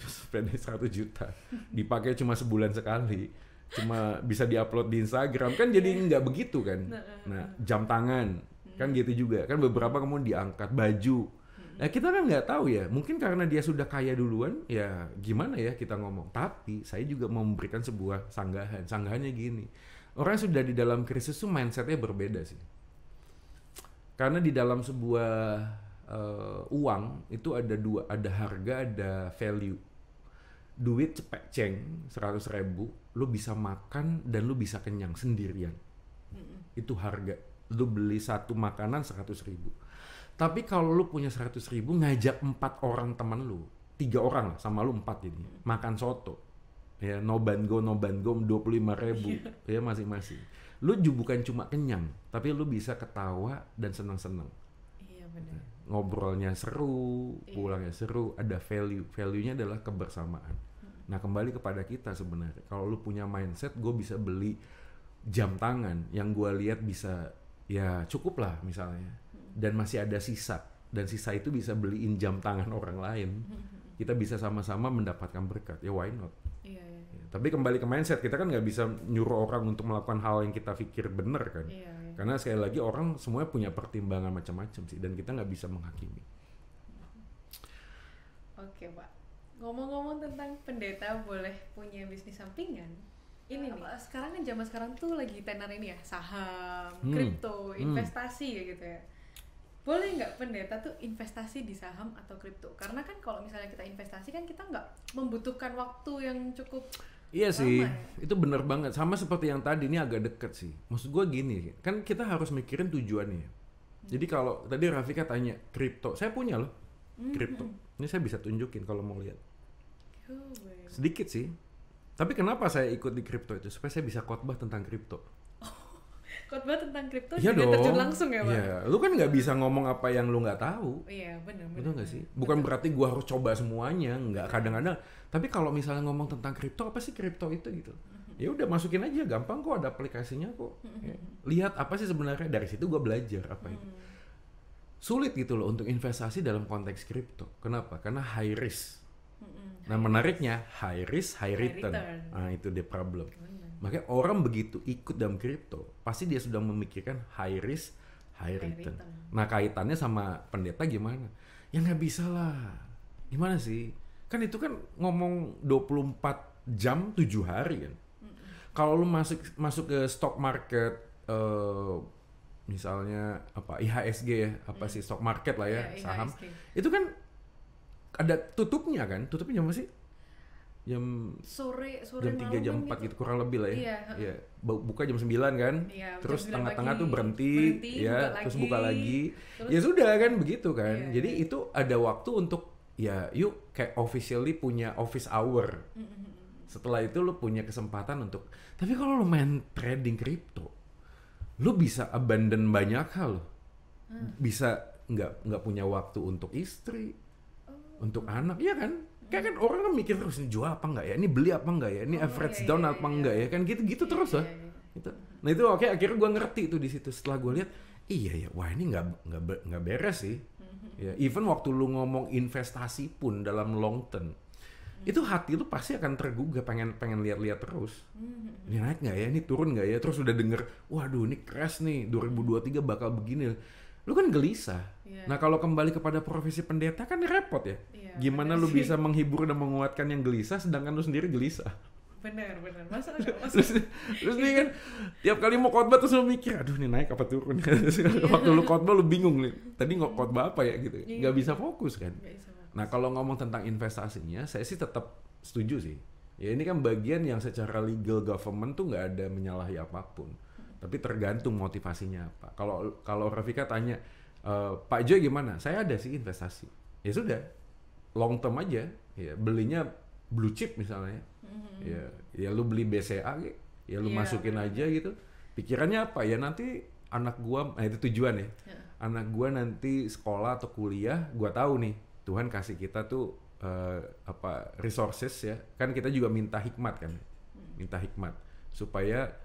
terus sepeda 100 juta, dipakai cuma sebulan sekali, cuma bisa diupload di Instagram, kan jadi nggak begitu kan. Nah, jam tangan, kan gitu juga. Kan beberapa kemudian diangkat, baju. Nah, kita kan nggak tahu ya, mungkin karena dia sudah kaya duluan, ya gimana ya kita ngomong. Tapi saya juga mau memberikan sebuah sanggahan. Sanggahannya gini, orang yang sudah di dalam krisis tuh mindsetnya berbeda sih. Karena di dalam sebuah uang itu ada dua, ada harga, ada value. Duit cepet ceng 100.000, lu bisa makan dan lu bisa kenyang sendirian. Itu harga. Lu beli satu makanan 100.000. Tapi kalau lu punya 100.000, ngajak 4 orang teman lu, 3 orang lah, sama lu 4 jadi makan soto, ya no bango 25.000, ya masing-masing. Lu juga bukan cuma kenyang, tapi lu bisa ketawa dan senang-senang. Iya benar. Ngobrolnya seru, pulangnya seru, ada value-nya adalah kebersamaan. Nah kembali kepada kita sebenarnya, kalau lu punya mindset, gue bisa beli jam tangan yang gue lihat bisa ya cukup lah misalnya. Dan masih ada sisa, dan sisa itu bisa beliin jam tangan orang lain, kita bisa sama-sama mendapatkan berkat, ya why not? Iya. Ya, tapi kembali ke mindset, kita kan nggak bisa nyuruh orang untuk melakukan hal yang kita pikir benar kan, Iya. karena sekali lagi orang semuanya punya pertimbangan macam-macam sih, dan kita nggak bisa menghakimi. Oke Pak, ngomong-ngomong tentang pendeta boleh punya bisnis sampingan. Ini nih, sekarang kan zaman sekarang tuh lagi tenar ini ya, saham, kripto, investasi ya gitu ya. Boleh nggak pendeta tuh investasi di saham atau kripto? Karena kan kalau misalnya kita investasi kan kita nggak membutuhkan waktu yang cukup Iya sih, lama ya? itu bener banget. Sama seperti yang tadi, ini agak deket sih. Maksud gue gini, kan kita harus mikirin tujuannya. Jadi kalau tadi Rafika tanya kripto, saya punya loh kripto. Ini saya bisa tunjukin kalau mau lihat. Sedikit sih. Tapi kenapa saya ikut di kripto itu? Supaya saya bisa khotbah tentang kripto. Khotbah tentang kripto Iya juga dong. terjun langsung ya Pak? Iya, lu kan nggak bisa ngomong apa yang lu nggak tahu. Iya benar. Betul nggak sih? Bukan berarti gua harus coba semuanya, nggak kadang-kadang. Tapi kalau misalnya ngomong tentang kripto, apa sih kripto itu gitu? Ya udah masukin aja, gampang kok, ada aplikasinya kok. Ya. Lihat apa sih sebenarnya, dari situ gua belajar apa itu. Sulit gitu loh untuk investasi dalam konteks kripto. Kenapa? Karena high risk. Nah menariknya high risk, high return. Nah itu the problem. Makanya orang begitu ikut dalam kripto, pasti dia sudah memikirkan high risk, high return. Nah kaitannya sama pendeta gimana? Ya nggak bisa lah. Gimana sih? Kan itu kan ngomong 24 jam 7 hari kan. Kalau lu masuk ke stock market, misalnya apa IHSG ya, apa sih stock market lah ya, saham. IHSG. Itu kan ada tutupnya kan? Tutupnya jam apa sih? Jam sore jam 3 jam 4 gitu kurang lebih lah ya. Iya. Buka jam 9 kan. Iya, Terus jam 9 tengah-tengah pagi. tuh berhenti ya, buka terus lagi. buka lagi. Terus, Ya sudah kan begitu kan. Iya, Jadi itu ada waktu untuk ya yuk kayak officially punya office hour. Setelah itu lu punya kesempatan untuk. Tapi kalau lu main trading kripto, lu bisa abandon banyak hal loh. Bisa nggak punya waktu untuk istri, untuk anak, iya kan? Kayak kan orang kan mikir terus, ini jual apa enggak ya? Ini beli apa enggak ya? Ini average down apa enggak ya? Kan gitu terus lah. Gitu. Nah itu oke, akhirnya gue ngerti tuh di situ. Setelah gue lihat, iya ya, wah ini nggak beres sih. Ya, even waktu lu ngomong investasi pun dalam long term, itu hati lu pasti akan tergugah, pengen lihat-lihat terus. Ini naik nggak ya? Ini turun nggak ya? Terus udah denger, waduh ini crash nih, 2023 bakal begini. Lu kan gelisah. Nah kalau kembali kepada profesi pendeta kan repot ya. Gimana lu bisa menghibur dan menguatkan yang gelisah sedangkan lu sendiri gelisah? Bener. Masuk nggak? Masuk. Terus nih kan tiap kali mau khotbah terus lu mikir, aduh ini naik apa turun. Waktu lu khotbah lu bingung nih. Tadi khotbah apa ya gitu. Nggak bisa fokus kan. Nah kalau ngomong tentang investasinya, saya sih tetap setuju sih. Ya ini kan bagian yang secara legal government tuh nggak ada menyalahi apapun. Tapi tergantung motivasinya apa. Kalau Rafika tanya, Pak Joy gimana? Saya ada sih investasi. Ya sudah, long term aja. Ya belinya blue chip misalnya. Ya lu beli BCA gitu. Ya lu masukin aja gitu. Pikirannya apa? Ya nanti anak gua, itu tujuan ya. Anak gua nanti sekolah atau kuliah, gua tahu nih Tuhan kasih kita tuh resources ya. Kan kita juga minta hikmat kan. Minta hikmat supaya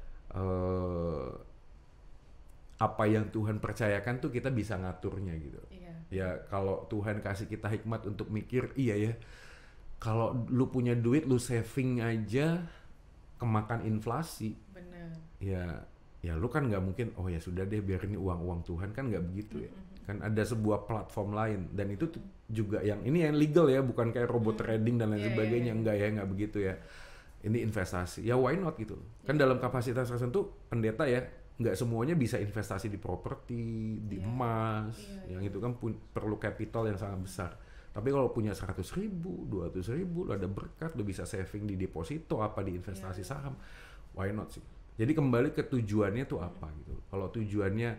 apa yang Tuhan percayakan tuh kita bisa ngaturnya gitu. Ya kalau Tuhan kasih kita hikmat untuk mikir, iya ya, kalau lu punya duit lu saving aja kemakan inflasi. Bener. Ya lu kan nggak mungkin, oh ya sudah deh biar ini uang Tuhan, kan nggak begitu ya. Kan ada sebuah platform lain dan itu juga yang legal ya, bukan kayak robot trading dan lain sebagainya. Nggak begitu ya. Ini investasi, ya why not gitu. Kan dalam kapasitas tertentu pendeta ya nggak semuanya bisa investasi di properti, di emas, yang itu kan perlu capital yang sangat besar. Tapi kalau punya 100.000, 200.000, lo ada berkat, lo bisa saving di deposito apa di investasi saham, why not sih. Jadi kembali ke tujuannya tuh apa gitu. Kalau tujuannya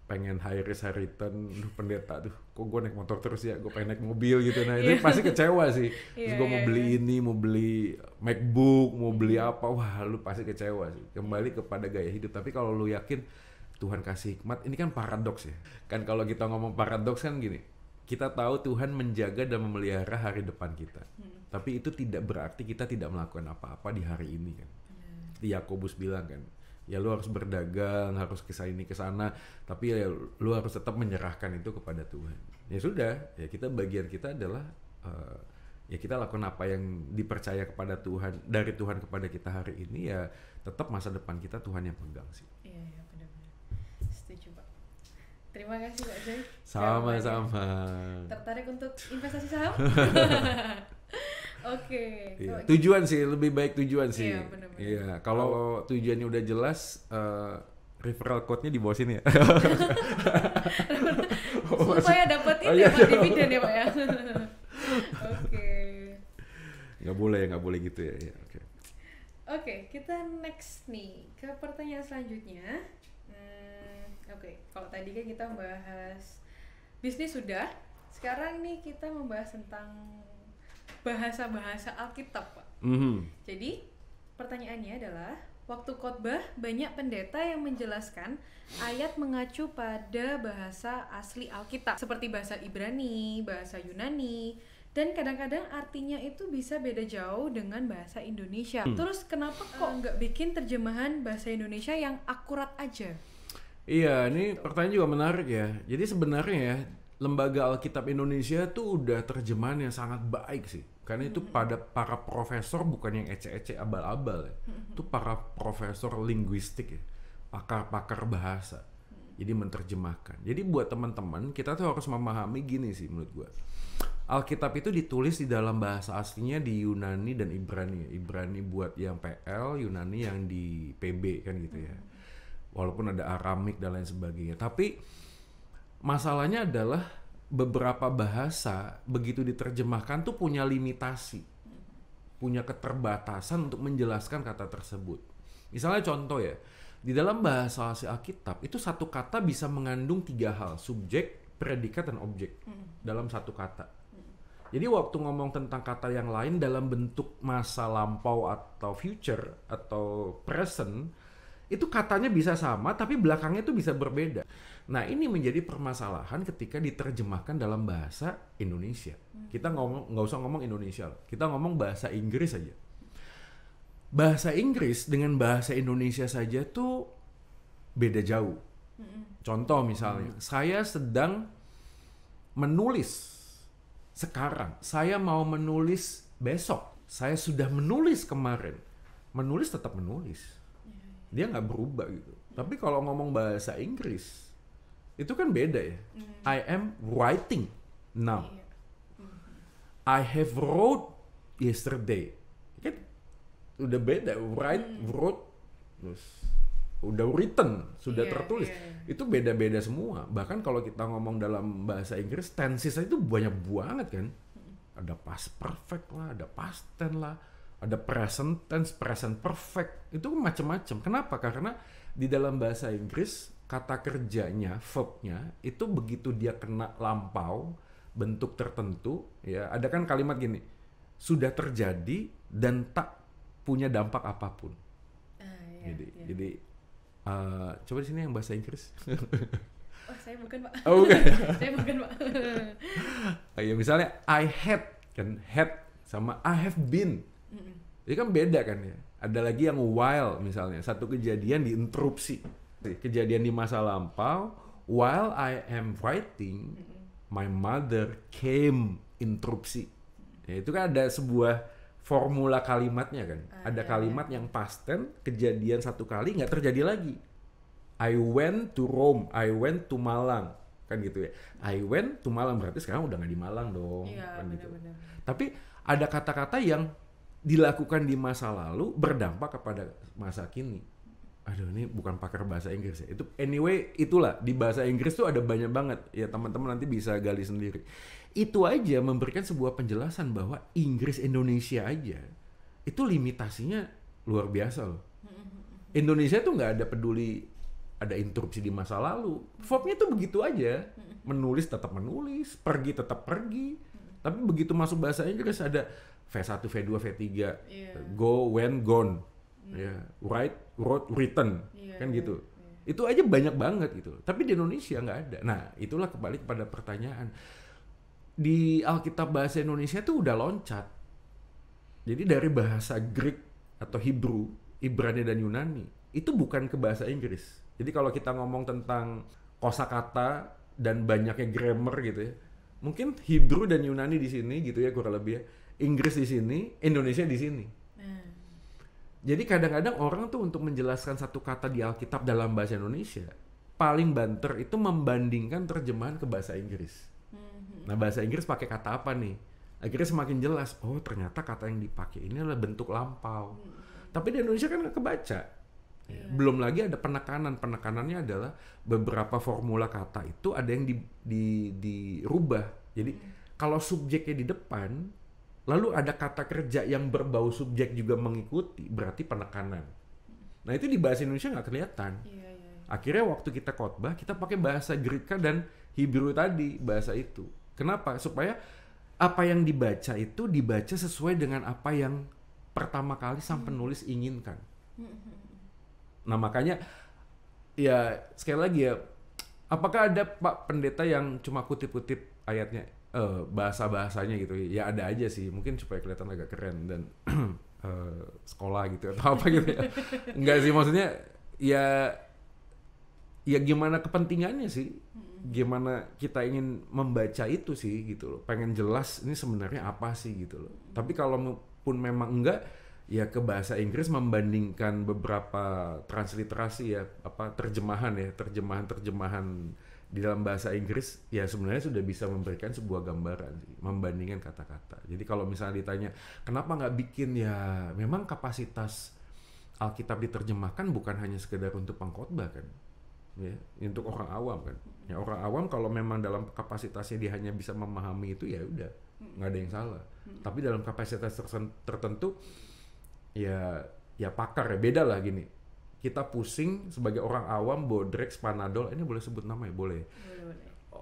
pengen high risk high return, pendeta tuh, kok gue naik motor terus ya, gue pengen naik mobil gitu, nah itu pasti kecewa sih. Terus gue mau beli ini, mau beli MacBook, mau beli apa, wah lu pasti kecewa sih. Kembali kepada gaya hidup. Tapi kalau lu yakin Tuhan kasih hikmat, ini kan paradoks ya. Kan kalau kita ngomong paradoks kan gini, kita tahu Tuhan menjaga dan memelihara hari depan kita. Tapi itu tidak berarti kita tidak melakukan apa-apa di hari ini kan. Yakobus bilang kan, ya lu harus berdagang, harus ke sana, tapi ya lu harus tetap menyerahkan itu kepada Tuhan. Ya sudah, ya bagian kita adalah ya kita lakukan apa yang dipercaya kepada Tuhan, dari Tuhan kepada kita hari ini, ya tetap masa depan kita Tuhan yang pegang sih. Iya benar-benar. Setuju Pak. Terima kasih Pak Joy. Sama-sama. Tertarik untuk investasi saham? Oke. Iya. Tujuan sih, lebih baik tujuan sih. Iya, benar-benar. Iya, kalau tujuannya udah jelas, referral code-nya di bawah sini ya. Supaya dapat ini Pak, dividen ya Pak ya. Oke. Nggak boleh gitu ya. Oke, kita next nih ke pertanyaan selanjutnya. Oke, kalau tadi kan kita membahas bisnis sudah, sekarang nih kita membahas tentang bahasa-bahasa Alkitab, Pak. Jadi, pertanyaannya adalah, waktu khotbah banyak pendeta yang menjelaskan ayat mengacu pada bahasa asli Alkitab, seperti bahasa Ibrani, bahasa Yunani, dan kadang-kadang artinya itu bisa beda jauh dengan bahasa Indonesia. Terus kenapa kok nggak bikin terjemahan bahasa Indonesia yang akurat aja? Iya, ini pertanyaan juga menarik ya. Jadi sebenarnya ya, Lembaga Alkitab Indonesia tuh udah terjemahan yang sangat baik sih. Karena itu pada para profesor, bukan yang ece-ece abal-abal ya. Itu para profesor linguistik ya, pakar-pakar bahasa. Jadi menerjemahkan. Jadi buat teman-teman, kita tuh harus memahami gini sih menurut gua. Alkitab itu ditulis di dalam bahasa aslinya di Yunani dan Ibrani. Ibrani buat yang PL, Yunani yang di PB kan gitu ya. Walaupun ada Aramik dan lain sebagainya. Tapi masalahnya adalah beberapa bahasa begitu diterjemahkan tuh punya limitasi. Punya keterbatasan untuk menjelaskan kata tersebut. Misalnya contoh ya, di dalam bahasa asli Alkitab itu satu kata bisa mengandung 3 hal, subjek, predikat, dan objek dalam satu kata. Jadi waktu ngomong tentang kata yang lain dalam bentuk masa lampau atau future atau present, itu katanya bisa sama tapi belakangnya itu bisa berbeda. Nah ini menjadi permasalahan ketika diterjemahkan dalam bahasa Indonesia. Kita nggak usah ngomong Indonesia, kita ngomong bahasa Inggris saja. Bahasa Inggris dengan bahasa Indonesia saja tuh beda jauh. Contoh misalnya, saya sedang menulis sekarang, saya mau menulis besok, saya sudah menulis kemarin. Menulis tetap menulis, dia nggak berubah gitu. Tapi kalau ngomong bahasa Inggris, itu kan beda ya. I am writing now. I have wrote yesterday. udah beda, wrote, terus udah written, sudah tertulis. Itu beda-beda semua. Bahkan kalau kita ngomong dalam bahasa Inggris, tenses itu banyak banget kan. Ada past perfect lah, ada past tense lah, ada present tense, present perfect. Itu macam-macam. Kenapa? Karena di dalam bahasa Inggris kata kerjanya, verbnya itu begitu dia kena lampau, bentuk tertentu, ya ada kan kalimat gini, sudah terjadi dan tak punya dampak apapun. Jadi coba di sini yang bahasa Inggris. Oh, saya bukan, Pak. Oh, bukan. Saya bukan, Pak. Ya misalnya I had kan, had sama I have been. Ini kan beda kan ya. Ada lagi yang while misalnya, satu kejadian diinterupsi. Kejadian di masa lampau, while I am writing, my mother came, interupsi. Ya, itu kan ada sebuah formula kalimatnya kan. Ada kalimat yang past tense, kejadian satu kali nggak terjadi lagi. I went to Rome, I went to Malang, kan gitu ya. I went to Malang berarti sekarang udah nggak di Malang dong, kan gitu. Tapi ada kata-kata yang dilakukan di masa lalu berdampak kepada masa kini. Aduh, ini bukan pakar bahasa Inggris ya. Itu anyway, itulah di bahasa Inggris tuh ada banyak banget. Ya teman-teman nanti bisa gali sendiri. Itu aja memberikan sebuah penjelasan bahwa Inggris Indonesia aja itu limitasinya luar biasa loh. Indonesia tuh nggak ada peduli ada interupsi di masa lalu. Verbnya tuh begitu aja. Menulis tetap menulis, pergi tetap pergi. Tapi begitu masuk bahasa Inggris ada V1, V2, V3, go, went, gone, write, wrote, written, kan gitu. Itu aja banyak banget gitu. Tapi di Indonesia nggak ada. Nah, itulah kembali kepada pertanyaan. Di Alkitab bahasa Indonesia tuh udah loncat. Jadi dari bahasa Greek atau Hebrew, Ibrani dan Yunani, itu bukan ke bahasa Inggris. Jadi kalau kita ngomong tentang kosakata dan banyaknya grammar gitu ya, mungkin Hebrew dan Yunani di sini gitu ya kurang lebih ya, Inggris di sini, Indonesia di sini. Jadi kadang-kadang orang tuh untuk menjelaskan satu kata di Alkitab dalam bahasa Indonesia, paling banter itu membandingkan terjemahan ke bahasa Inggris. Nah bahasa Inggris pakai kata apa nih? Akhirnya semakin jelas, oh ternyata kata yang dipakai ini adalah bentuk lampau. Tapi di Indonesia kan nggak kebaca. Belum lagi ada penekanan. Penekanannya adalah beberapa formula kata itu ada yang dirubah. Jadi kalau subjeknya di depan, lalu ada kata kerja yang berbau subjek juga mengikuti, berarti penekanan. Nah itu di bahasa Indonesia nggak kelihatan. Akhirnya waktu kita khotbah, kita pakai bahasa Greka dan Hebrew tadi, bahasa itu. Kenapa? Supaya apa yang dibaca itu dibaca sesuai dengan apa yang pertama kali sang penulis inginkan. Nah makanya ya sekali lagi ya, apakah ada Pak Pendeta yang cuma kutip-kutip ayatnya, bahasa-bahasanya gitu? Ya ada aja sih, mungkin supaya kelihatan agak keren dan sekolah gitu atau apa gitu ya. Enggak sih, maksudnya ya gimana kepentingannya sih, gimana kita ingin membaca itu sih gitu loh, pengen jelas ini sebenarnya apa sih gitu loh. Tapi kalau pun memang enggak, ya ke bahasa Inggris membandingkan beberapa transliterasi ya, apa terjemahan di dalam bahasa Inggris ya sebenarnya sudah bisa memberikan sebuah gambaran sih, membandingkan kata-kata. Jadi kalau misalnya ditanya kenapa nggak bikin, ya memang kapasitas Alkitab diterjemahkan bukan hanya sekedar untuk pengkhotbah kan, ya untuk orang awam kan. Ya orang awam kalau memang dalam kapasitasnya dia hanya bisa memahami itu ya udah nggak ada yang salah. Tapi dalam kapasitas tertentu ya pakar ya, beda lah gini. Kita pusing sebagai orang awam, Bodrex, Panadol, ini boleh sebut nama ya? Boleh.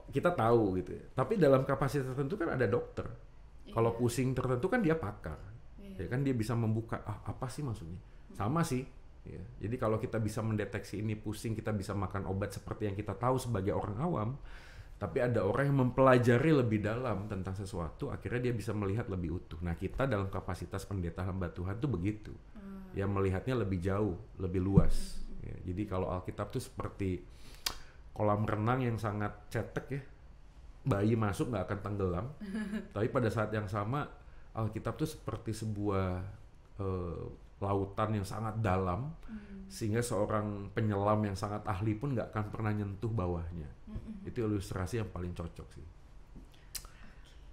Kita tahu gitu ya. Tapi dalam kapasitas tertentu kan ada dokter. Kalau pusing tertentu kan dia pakar. Ya kan dia bisa membuka, apa sih maksudnya? Sama sih. Ya. Jadi kalau kita bisa mendeteksi ini pusing, kita bisa makan obat seperti yang kita tahu sebagai orang awam. Tapi ada orang yang mempelajari lebih dalam tentang sesuatu, akhirnya dia bisa melihat lebih utuh. Nah kita dalam kapasitas pendeta hamba Tuhan tuh begitu. Ya melihatnya lebih jauh, lebih luas. Ya, jadi kalau Alkitab tuh seperti kolam renang yang sangat cetek ya. Bayi masuk nggak akan tenggelam. Tapi pada saat yang sama Alkitab tuh seperti sebuah lautan yang sangat dalam. Sehingga seorang penyelam yang sangat ahli pun nggak akan pernah nyentuh bawahnya. Itu ilustrasi yang paling cocok sih.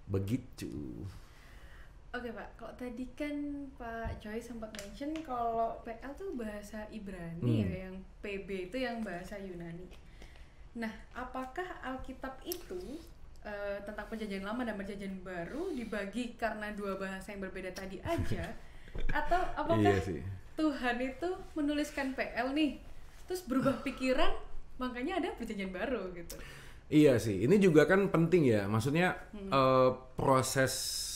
Begitu. Oke Pak, kalau tadi kan Pak Joy sempat mention kalau PL tuh bahasa Ibrani ya, yang PB itu yang bahasa Yunani. Nah, apakah Alkitab itu tentang perjanjian lama dan perjanjian baru dibagi karena dua bahasa yang berbeda tadi aja? Atau apakah Iya sih. Tuhan itu menuliskan PL nih, terus berubah pikiran, makanya ada perjanjian baru gitu? Iya sih, ini juga kan penting ya. Maksudnya proses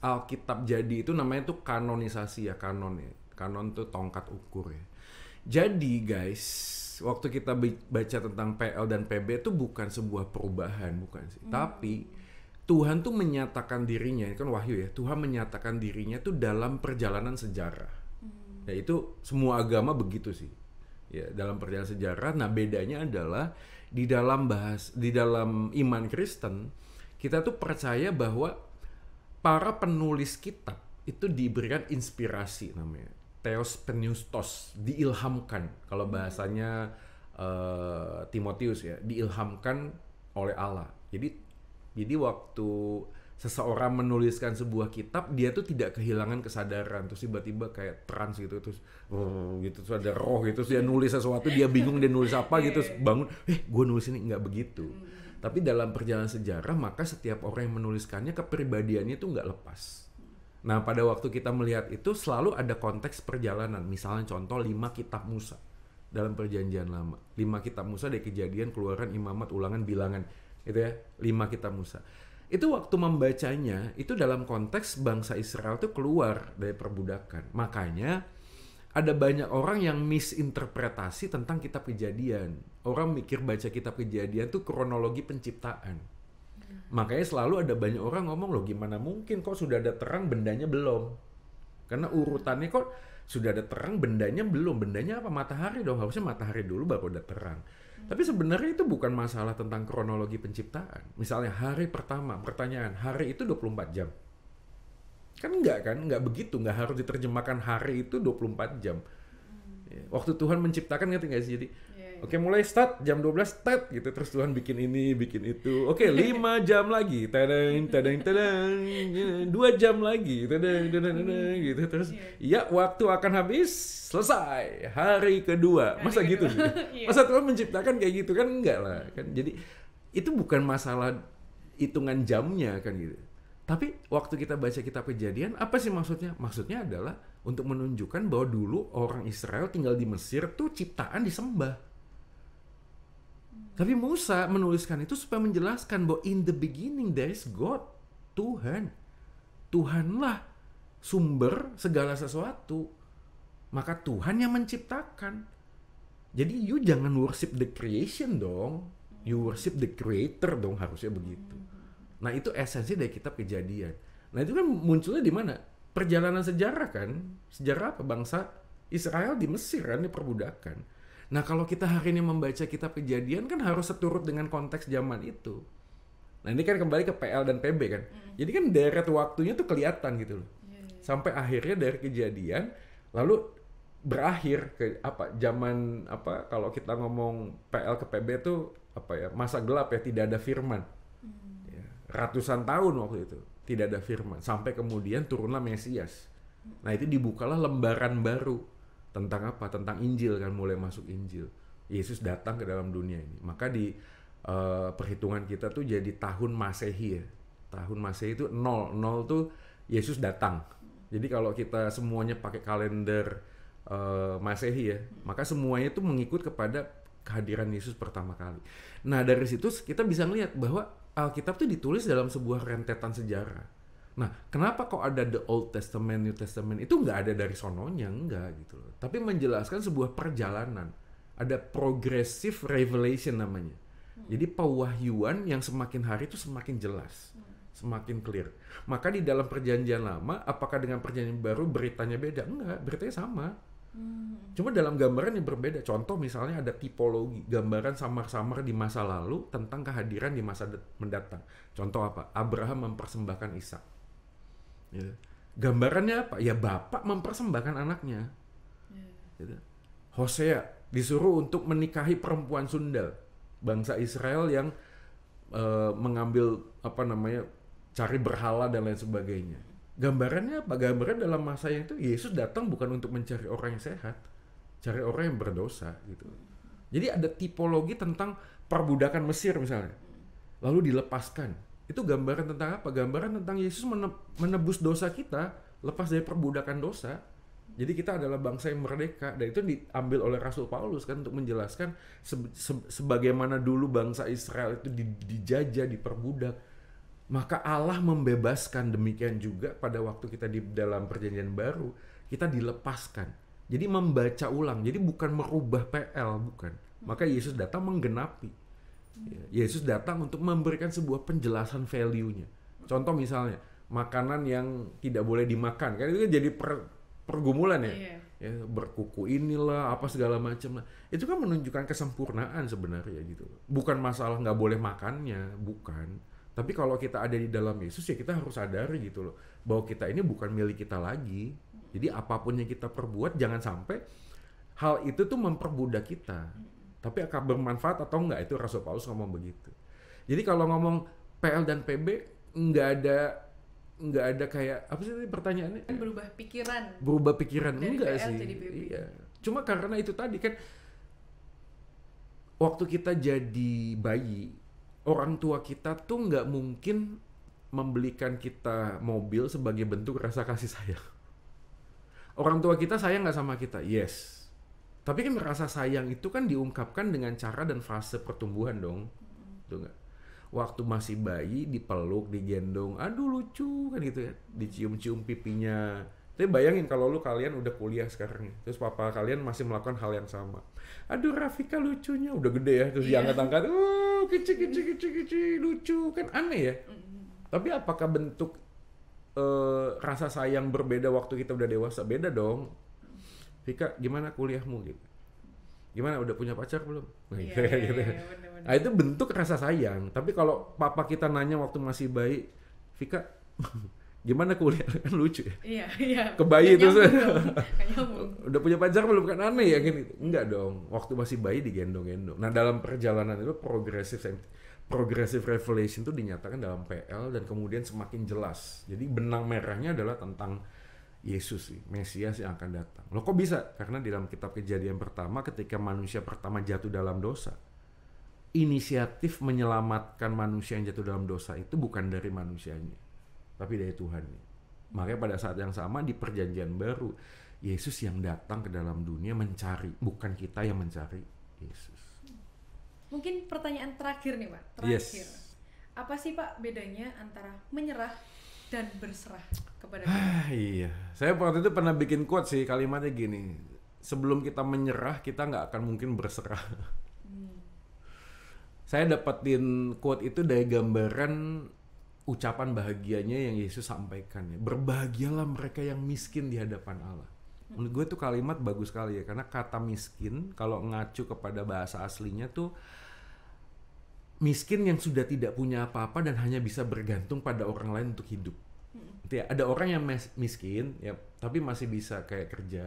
Alkitab jadi itu namanya tuh kanonisasi ya, kanon ya. Kanon tuh tongkat ukur ya. Jadi guys, waktu kita baca tentang PL dan PB itu bukan sebuah perubahan, bukan sih. Tapi Tuhan tuh menyatakan dirinya, ini kan wahyu ya. Tuhan menyatakan dirinya tuh dalam perjalanan sejarah. Ya itu semua agama begitu sih. Ya, dalam perjalanan sejarah. Nah, bedanya adalah di dalam iman Kristen, kita tuh percaya bahwa para penulis kitab itu diberikan inspirasi namanya. Theos pneustos, diilhamkan. Kalau bahasanya Timotius ya, diilhamkan oleh Allah. Jadi waktu seseorang menuliskan sebuah kitab, dia tuh tidak kehilangan kesadaran, terus tiba-tiba kayak trans gitu, terus ada roh gitu, terus dia nulis sesuatu, dia bingung dia nulis apa gitu, terus bangun, gue nulis ini, nggak begitu. Tapi dalam perjalanan sejarah, maka setiap orang yang menuliskannya, kepribadiannya itu nggak lepas. Nah, pada waktu kita melihat itu, selalu ada konteks perjalanan. Misalnya contoh 5 kitab Musa dalam perjanjian lama. 5 kitab Musa dari Kejadian, Keluaran, Imamat, Ulangan, Bilangan. Itu ya, 5 kitab Musa. Itu waktu membacanya, itu dalam konteks bangsa Israel itu keluar dari perbudakan. Makanya, ada banyak orang yang misinterpretasi tentang kitab Kejadian. Orang mikir baca kitab Kejadian itu kronologi penciptaan. Makanya selalu ada banyak orang ngomong, loh gimana mungkin kok sudah ada terang bendanya belum. Karena urutannya kok sudah ada terang bendanya belum. Bendanya apa? Matahari dong. Harusnya matahari dulu baru ada terang. Tapi sebenarnya itu bukan masalah tentang kronologi penciptaan. Misalnya hari pertama, pertanyaan, hari itu 24 jam. Kan nggak begitu, nggak harus diterjemahkan hari itu 24 jam. Waktu Tuhan menciptakan ngerti nggak sih? Jadi oke, mulai start jam 12 start gitu, terus Tuhan bikin ini, bikin itu. Oke, 5 jam lagi, tadang, 2 jam lagi, tadang, gitu terus. Ya, waktu akan habis, selesai, hari kedua. Masa gitu sih? Masa Tuhan menciptakan kayak gitu kan? Enggak lah kan. Jadi itu bukan masalah hitungan jamnya kan gitu. Tapi waktu kita baca kitab Kejadian, apa sih maksudnya? Maksudnya adalah untuk menunjukkan bahwa dulu orang Israel tinggal di Mesir tuh ciptaan disembah. Tapi Musa menuliskan itu supaya menjelaskan bahwa in the beginning there is God, Tuhan. Tuhanlah sumber segala sesuatu. Maka Tuhan yang menciptakan. Jadi you jangan worship the creation dong. You worship the creator dong, harusnya begitu. Nah, itu esensi dari kitab Kejadian. Nah, itu kan munculnya di mana? Perjalanan sejarah kan? Sejarah apa? Bangsa Israel di Mesir kan, di perbudakan. Nah, kalau kita hari ini membaca kitab Kejadian kan harus seturut dengan konteks zaman itu. Nah, ini kan kembali ke PL dan PB kan. Jadi kan deret waktunya tuh kelihatan gitu loh. Sampai akhirnya dari Kejadian lalu berakhir ke apa? Zaman apa? Kalau kita ngomong PL ke PB tuh apa ya? Masa gelap ya, tidak ada firman. Ratusan tahun waktu itu tidak ada firman, sampai kemudian turunlah Mesias. Nah, itu dibukalah lembaran baru tentang apa? Tentang Injil kan, mulai masuk Injil. Yesus datang ke dalam dunia ini. Maka di perhitungan kita tuh jadi tahun Masehi ya. Tahun Masehi itu 0 tuh Yesus datang. Jadi kalau kita semuanya pakai kalender Masehi ya, maka semuanya itu mengikut kepada kehadiran Yesus pertama kali. Nah, dari situ kita bisa melihat bahwa Alkitab itu ditulis dalam sebuah rentetan sejarah. Nah, kenapa kok ada the Old Testament, New Testament? Itu nggak ada dari sononya, enggak gitu loh. Tapi menjelaskan sebuah perjalanan. Ada progressive revelation namanya. Jadi pewahyuan yang semakin hari itu semakin jelas, semakin clear. Maka di dalam perjanjian lama, apakah dengan perjanjian baru beritanya beda? Enggak, beritanya sama. Cuma dalam gambaran yang berbeda. Contoh misalnya ada tipologi, gambaran samar-samar di masa lalu tentang kehadiran di masa mendatang. Contoh apa? Abraham mempersembahkan Ishak. Ya. Gambarannya apa? Ya bapak mempersembahkan anaknya. Gitu. Hosea disuruh untuk menikahi perempuan sundal, bangsa Israel yang mengambil apa namanya, cari berhala dan lain sebagainya. Gambarannya apa? Gambaran dalam masa yang itu Yesus datang bukan untuk mencari orang yang sehat, cari orang yang berdosa gitu. Jadi ada tipologi tentang perbudakan Mesir misalnya, lalu dilepaskan. Itu gambaran tentang apa? Gambaran tentang Yesus menebus dosa kita, lepas dari perbudakan dosa. Jadi kita adalah bangsa yang merdeka, dan itu diambil oleh Rasul Paulus kan untuk menjelaskan sebagaimana dulu bangsa Israel itu dijajah, diperbudak. Maka Allah membebaskan, demikian juga pada waktu kita di dalam perjanjian baru, kita dilepaskan. Jadi membaca ulang, jadi bukan merubah PL, bukan. Maka Yesus datang menggenapi. Yesus datang untuk memberikan sebuah penjelasan value-nya. Contoh misalnya, makanan yang tidak boleh dimakan, kan itu kan jadi pergumulan ya. Ya, berkuku inilah, apa segala macam lah. Itu kan menunjukkan kesempurnaan sebenarnya gitu. Bukan masalah nggak boleh makannya, bukan. Tapi kalau kita ada di dalam Yesus ya kita harus sadari gitu loh, bahwa kita ini bukan milik kita lagi. Jadi apapun yang kita perbuat jangan sampai hal itu tuh memperbudak kita. Tapi akan bermanfaat atau enggak, itu Rasul Paulus ngomong begitu. Jadi kalau ngomong PL dan PB nggak ada kayak apa sih tadi pertanyaannya? Berubah pikiran dari enggak PL sih? jadi PB. Iya. Cuma karena itu tadi kan waktu kita jadi bayi, orang tua kita tuh nggak mungkin membelikan kita mobil sebagai bentuk rasa kasih sayang. Orang tua kita sayang nggak sama kita? Yes. Tapi kan rasa sayang itu kan diungkapkan dengan cara dan fase pertumbuhan dong. Tuh nggak? Waktu masih bayi dipeluk, digendong, aduh lucu kan gitu ya. Dicium-cium pipinya. Tapi bayangin kalau kalian udah kuliah sekarang, terus papa kalian masih melakukan hal yang sama. Aduh Rafika lucunya, udah gede ya, terus diangkat-angkat, kecil, lucu, kan aneh ya. Tapi apakah bentuk rasa sayang berbeda waktu kita udah dewasa? Beda dong. Vika, gimana kuliahmu gitu? Gimana, udah punya pacar belum? Gitu. Nah itu bentuk rasa sayang. Tapi kalau papa kita nanya waktu masih bayi, Vika, gimana kuliah, kan lucu ya? Iya. Kebayi terus udah punya pacar belum, kan aneh ya kan? Enggak dong, waktu masih bayi digendong-gendong. Nah dalam perjalanan itu progressive revelation itu dinyatakan dalam PL dan kemudian semakin jelas. Jadi benang merahnya adalah tentang Yesus sih, Mesias yang akan datang. Loh kok bisa? Karena di dalam kitab Kejadian pertama ketika manusia pertama jatuh dalam dosa, inisiatif menyelamatkan manusia yang jatuh dalam dosa itu bukan dari manusianya, tapi dari Tuhan. Makanya pada saat yang sama di perjanjian baru, Yesus yang datang ke dalam dunia mencari, bukan kita yang mencari Yesus. Mungkin pertanyaan terakhir nih Pak, Yes. Apa sih Pak bedanya antara menyerah dan berserah kepada Tuhan? Iya, saya waktu itu pernah bikin quote sih, kalimatnya gini, sebelum kita menyerah kita nggak akan mungkin berserah. Saya dapetin quote itu dari gambaran ucapan bahagianya yang Yesus sampaikan ya. Berbahagialah mereka yang miskin di hadapan Allah. Menurut gue itu kalimat bagus sekali ya, karena kata miskin kalau ngacu kepada bahasa aslinya tuh miskin yang sudah tidak punya apa-apa dan hanya bisa bergantung pada orang lain untuk hidup. Ya, ada orang yang miskin ya, tapi masih bisa kayak kerja,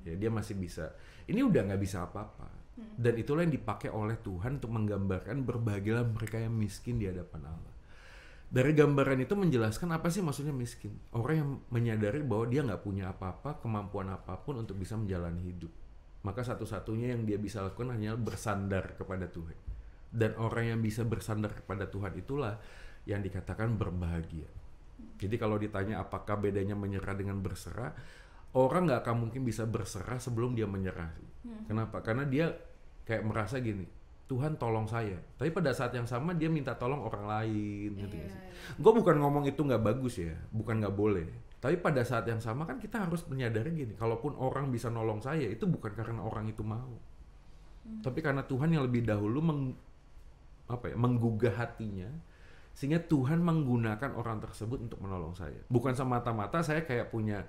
ya dia masih bisa. Ini udah nggak bisa apa-apa. Dan itulah yang dipakai oleh Tuhan untuk menggambarkan berbahagialah mereka yang miskin di hadapan Allah. Dari gambaran itu menjelaskan apa sih maksudnya miskin. Orang yang menyadari bahwa dia nggak punya apa-apa, kemampuan apapun untuk bisa menjalani hidup. Maka satu-satunya yang dia bisa lakukan hanya bersandar kepada Tuhan. Dan orang yang bisa bersandar kepada Tuhan itulah yang dikatakan berbahagia. Jadi kalau ditanya apakah bedanya menyerah dengan berserah, orang nggak akan mungkin bisa berserah sebelum dia menyerah. Kenapa? Karena dia kayak merasa gini, Tuhan tolong saya. Tapi pada saat yang sama dia minta tolong orang lain. Gue bukan ngomong itu nggak bagus ya, bukan nggak boleh. Tapi pada saat yang sama kan kita harus menyadari gini, kalaupun orang bisa nolong saya itu bukan karena orang itu mau, tapi karena Tuhan yang lebih dahulu menggugah hatinya, sehingga Tuhan menggunakan orang tersebut untuk menolong saya. Bukan semata-mata saya kayak punya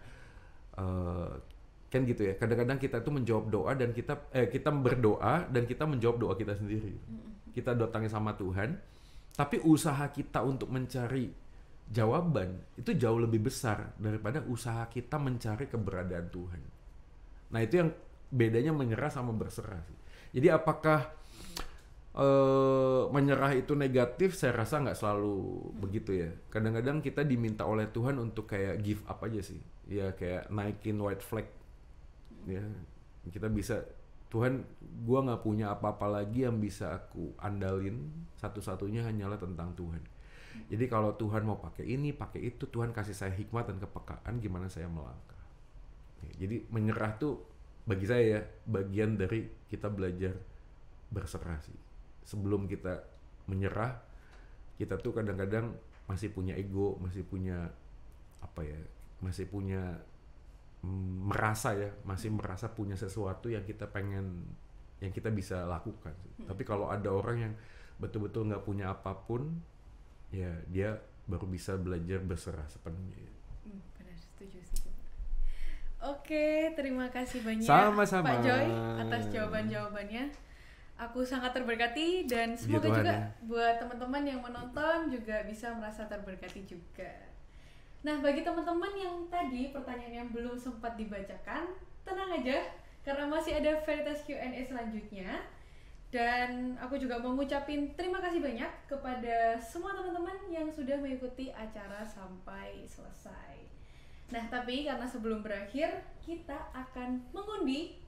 kan gitu ya. Kadang-kadang kita tuh menjawab doa dan kita berdoa dan kita menjawab doa kita sendiri. Kita datangi sama Tuhan, tapi usaha kita untuk mencari jawaban itu jauh lebih besar daripada usaha kita mencari keberadaan Tuhan. Nah itu yang bedanya menyerah sama berserah. Jadi apakah menyerah itu negatif, saya rasa nggak selalu begitu ya. Kadang-kadang kita diminta oleh Tuhan untuk kayak give up aja sih. Ya kayak naikin white flag. Ya, kita bisa, Tuhan, gua nggak punya apa-apa lagi yang bisa aku andalin. Satu-satunya hanyalah tentang Tuhan. Jadi kalau Tuhan mau pakai ini, pakai itu, Tuhan kasih saya hikmat dan kepekaan gimana saya melangkah. Jadi menyerah tuh bagi saya ya bagian dari kita belajar berserah sih. Sebelum kita menyerah, kita tuh kadang-kadang masih punya ego, masih punya apa ya, masih punya masih merasa punya sesuatu yang kita pengen, yang kita bisa lakukan. Tapi kalau ada orang yang betul-betul nggak punya apapun, ya dia baru bisa belajar berserah sepenuhnya. Benar, setuju. Oke, terima kasih banyak Sama-sama. Pak Joy atas jawaban-jawabannya. Aku sangat terberkati dan semoga Tuhan, juga ya. buat teman-teman yang menonton juga bisa merasa terberkati juga. Nah, bagi teman-teman yang tadi pertanyaan yang belum sempat dibacakan, tenang aja karena masih ada Veritas Q&A selanjutnya. Dan aku juga mau ngucapin terima kasih banyak kepada semua teman-teman yang sudah mengikuti acara sampai selesai. Nah, tapi karena sebelum berakhir, kita akan mengundi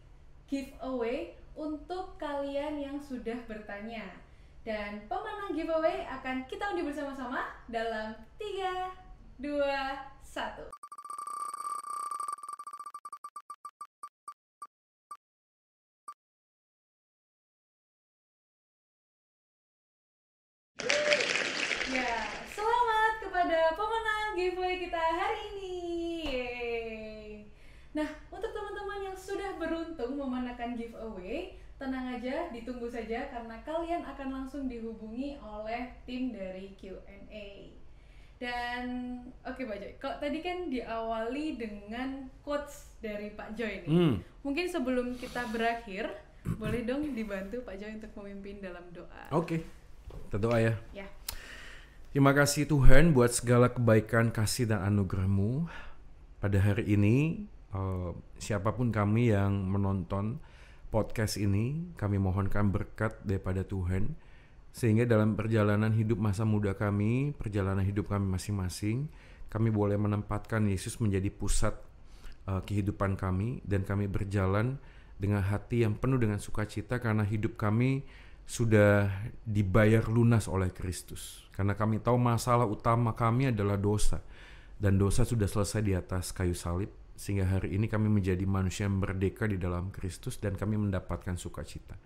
giveaway untuk kalian yang sudah bertanya. Dan pemenang giveaway akan kita undi bersama-sama dalam 3, 2, 1. Ya, selamat kepada pemenang giveaway kita hari ini. Yeay. Nah, untuk teman-teman yang sudah beruntung memenangkan giveaway, tenang aja, ditunggu saja karena kalian akan langsung dihubungi oleh tim dari Q&A. Dan oke Pak Joy, kalau tadi kan diawali dengan quotes dari Pak Joy nih. Mungkin sebelum kita berakhir, boleh dong dibantu Pak Joy untuk memimpin dalam doa. Oke, kita doa ya. Ya. Terima kasih Tuhan buat segala kebaikan, kasih dan anugerah-Mu. Pada hari ini, siapapun kami yang menonton podcast ini, kami mohonkan berkat daripada Tuhan. Sehingga dalam perjalanan hidup masa muda kami, perjalanan hidup kami masing-masing, kami boleh menempatkan Yesus menjadi pusat kehidupan kami. Dan kami berjalan dengan hati yang penuh dengan sukacita karena hidup kami sudah dibayar lunas oleh Kristus. Karena kami tahu masalah utama kami adalah dosa. Dan dosa sudah selesai di atas kayu salib. Sehingga hari ini kami menjadi manusia yang merdeka di dalam Kristus dan kami mendapatkan sukacita.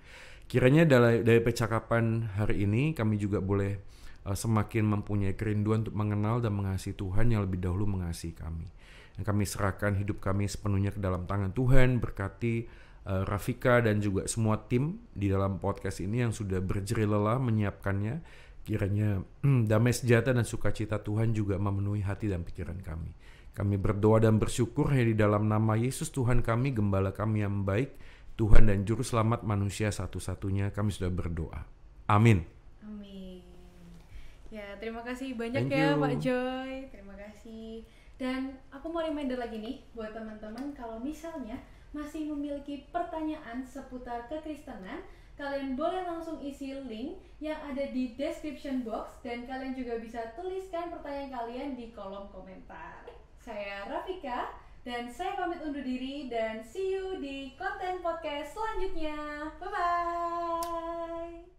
Kiranya dari percakapan hari ini kami juga boleh semakin mempunyai kerinduan untuk mengenal dan mengasihi Tuhan yang lebih dahulu mengasihi kami. Dan kami serahkan hidup kami sepenuhnya ke dalam tangan Tuhan, berkati Rafika dan juga semua tim di dalam podcast ini yang sudah berjerih lelah menyiapkannya. Kiranya damai sejahtera dan sukacita Tuhan juga memenuhi hati dan pikiran kami. Kami berdoa dan bersyukur hanya di dalam nama Yesus Tuhan kami, Gembala kami yang baik, Tuhan dan Juru Selamat manusia satu-satunya, kami sudah berdoa. Amin. Amin. Ya, terima kasih banyak ya Pak Joy. Terima kasih. Dan aku mau reminder lagi nih buat teman-teman kalau misalnya masih memiliki pertanyaan seputar kekristenan, kalian boleh langsung isi link yang ada di description box dan kalian juga bisa tuliskan pertanyaan kalian di kolom komentar. Saya Rafika dan saya pamit undur diri dan see you di konten podcast selanjutnya. Bye-bye!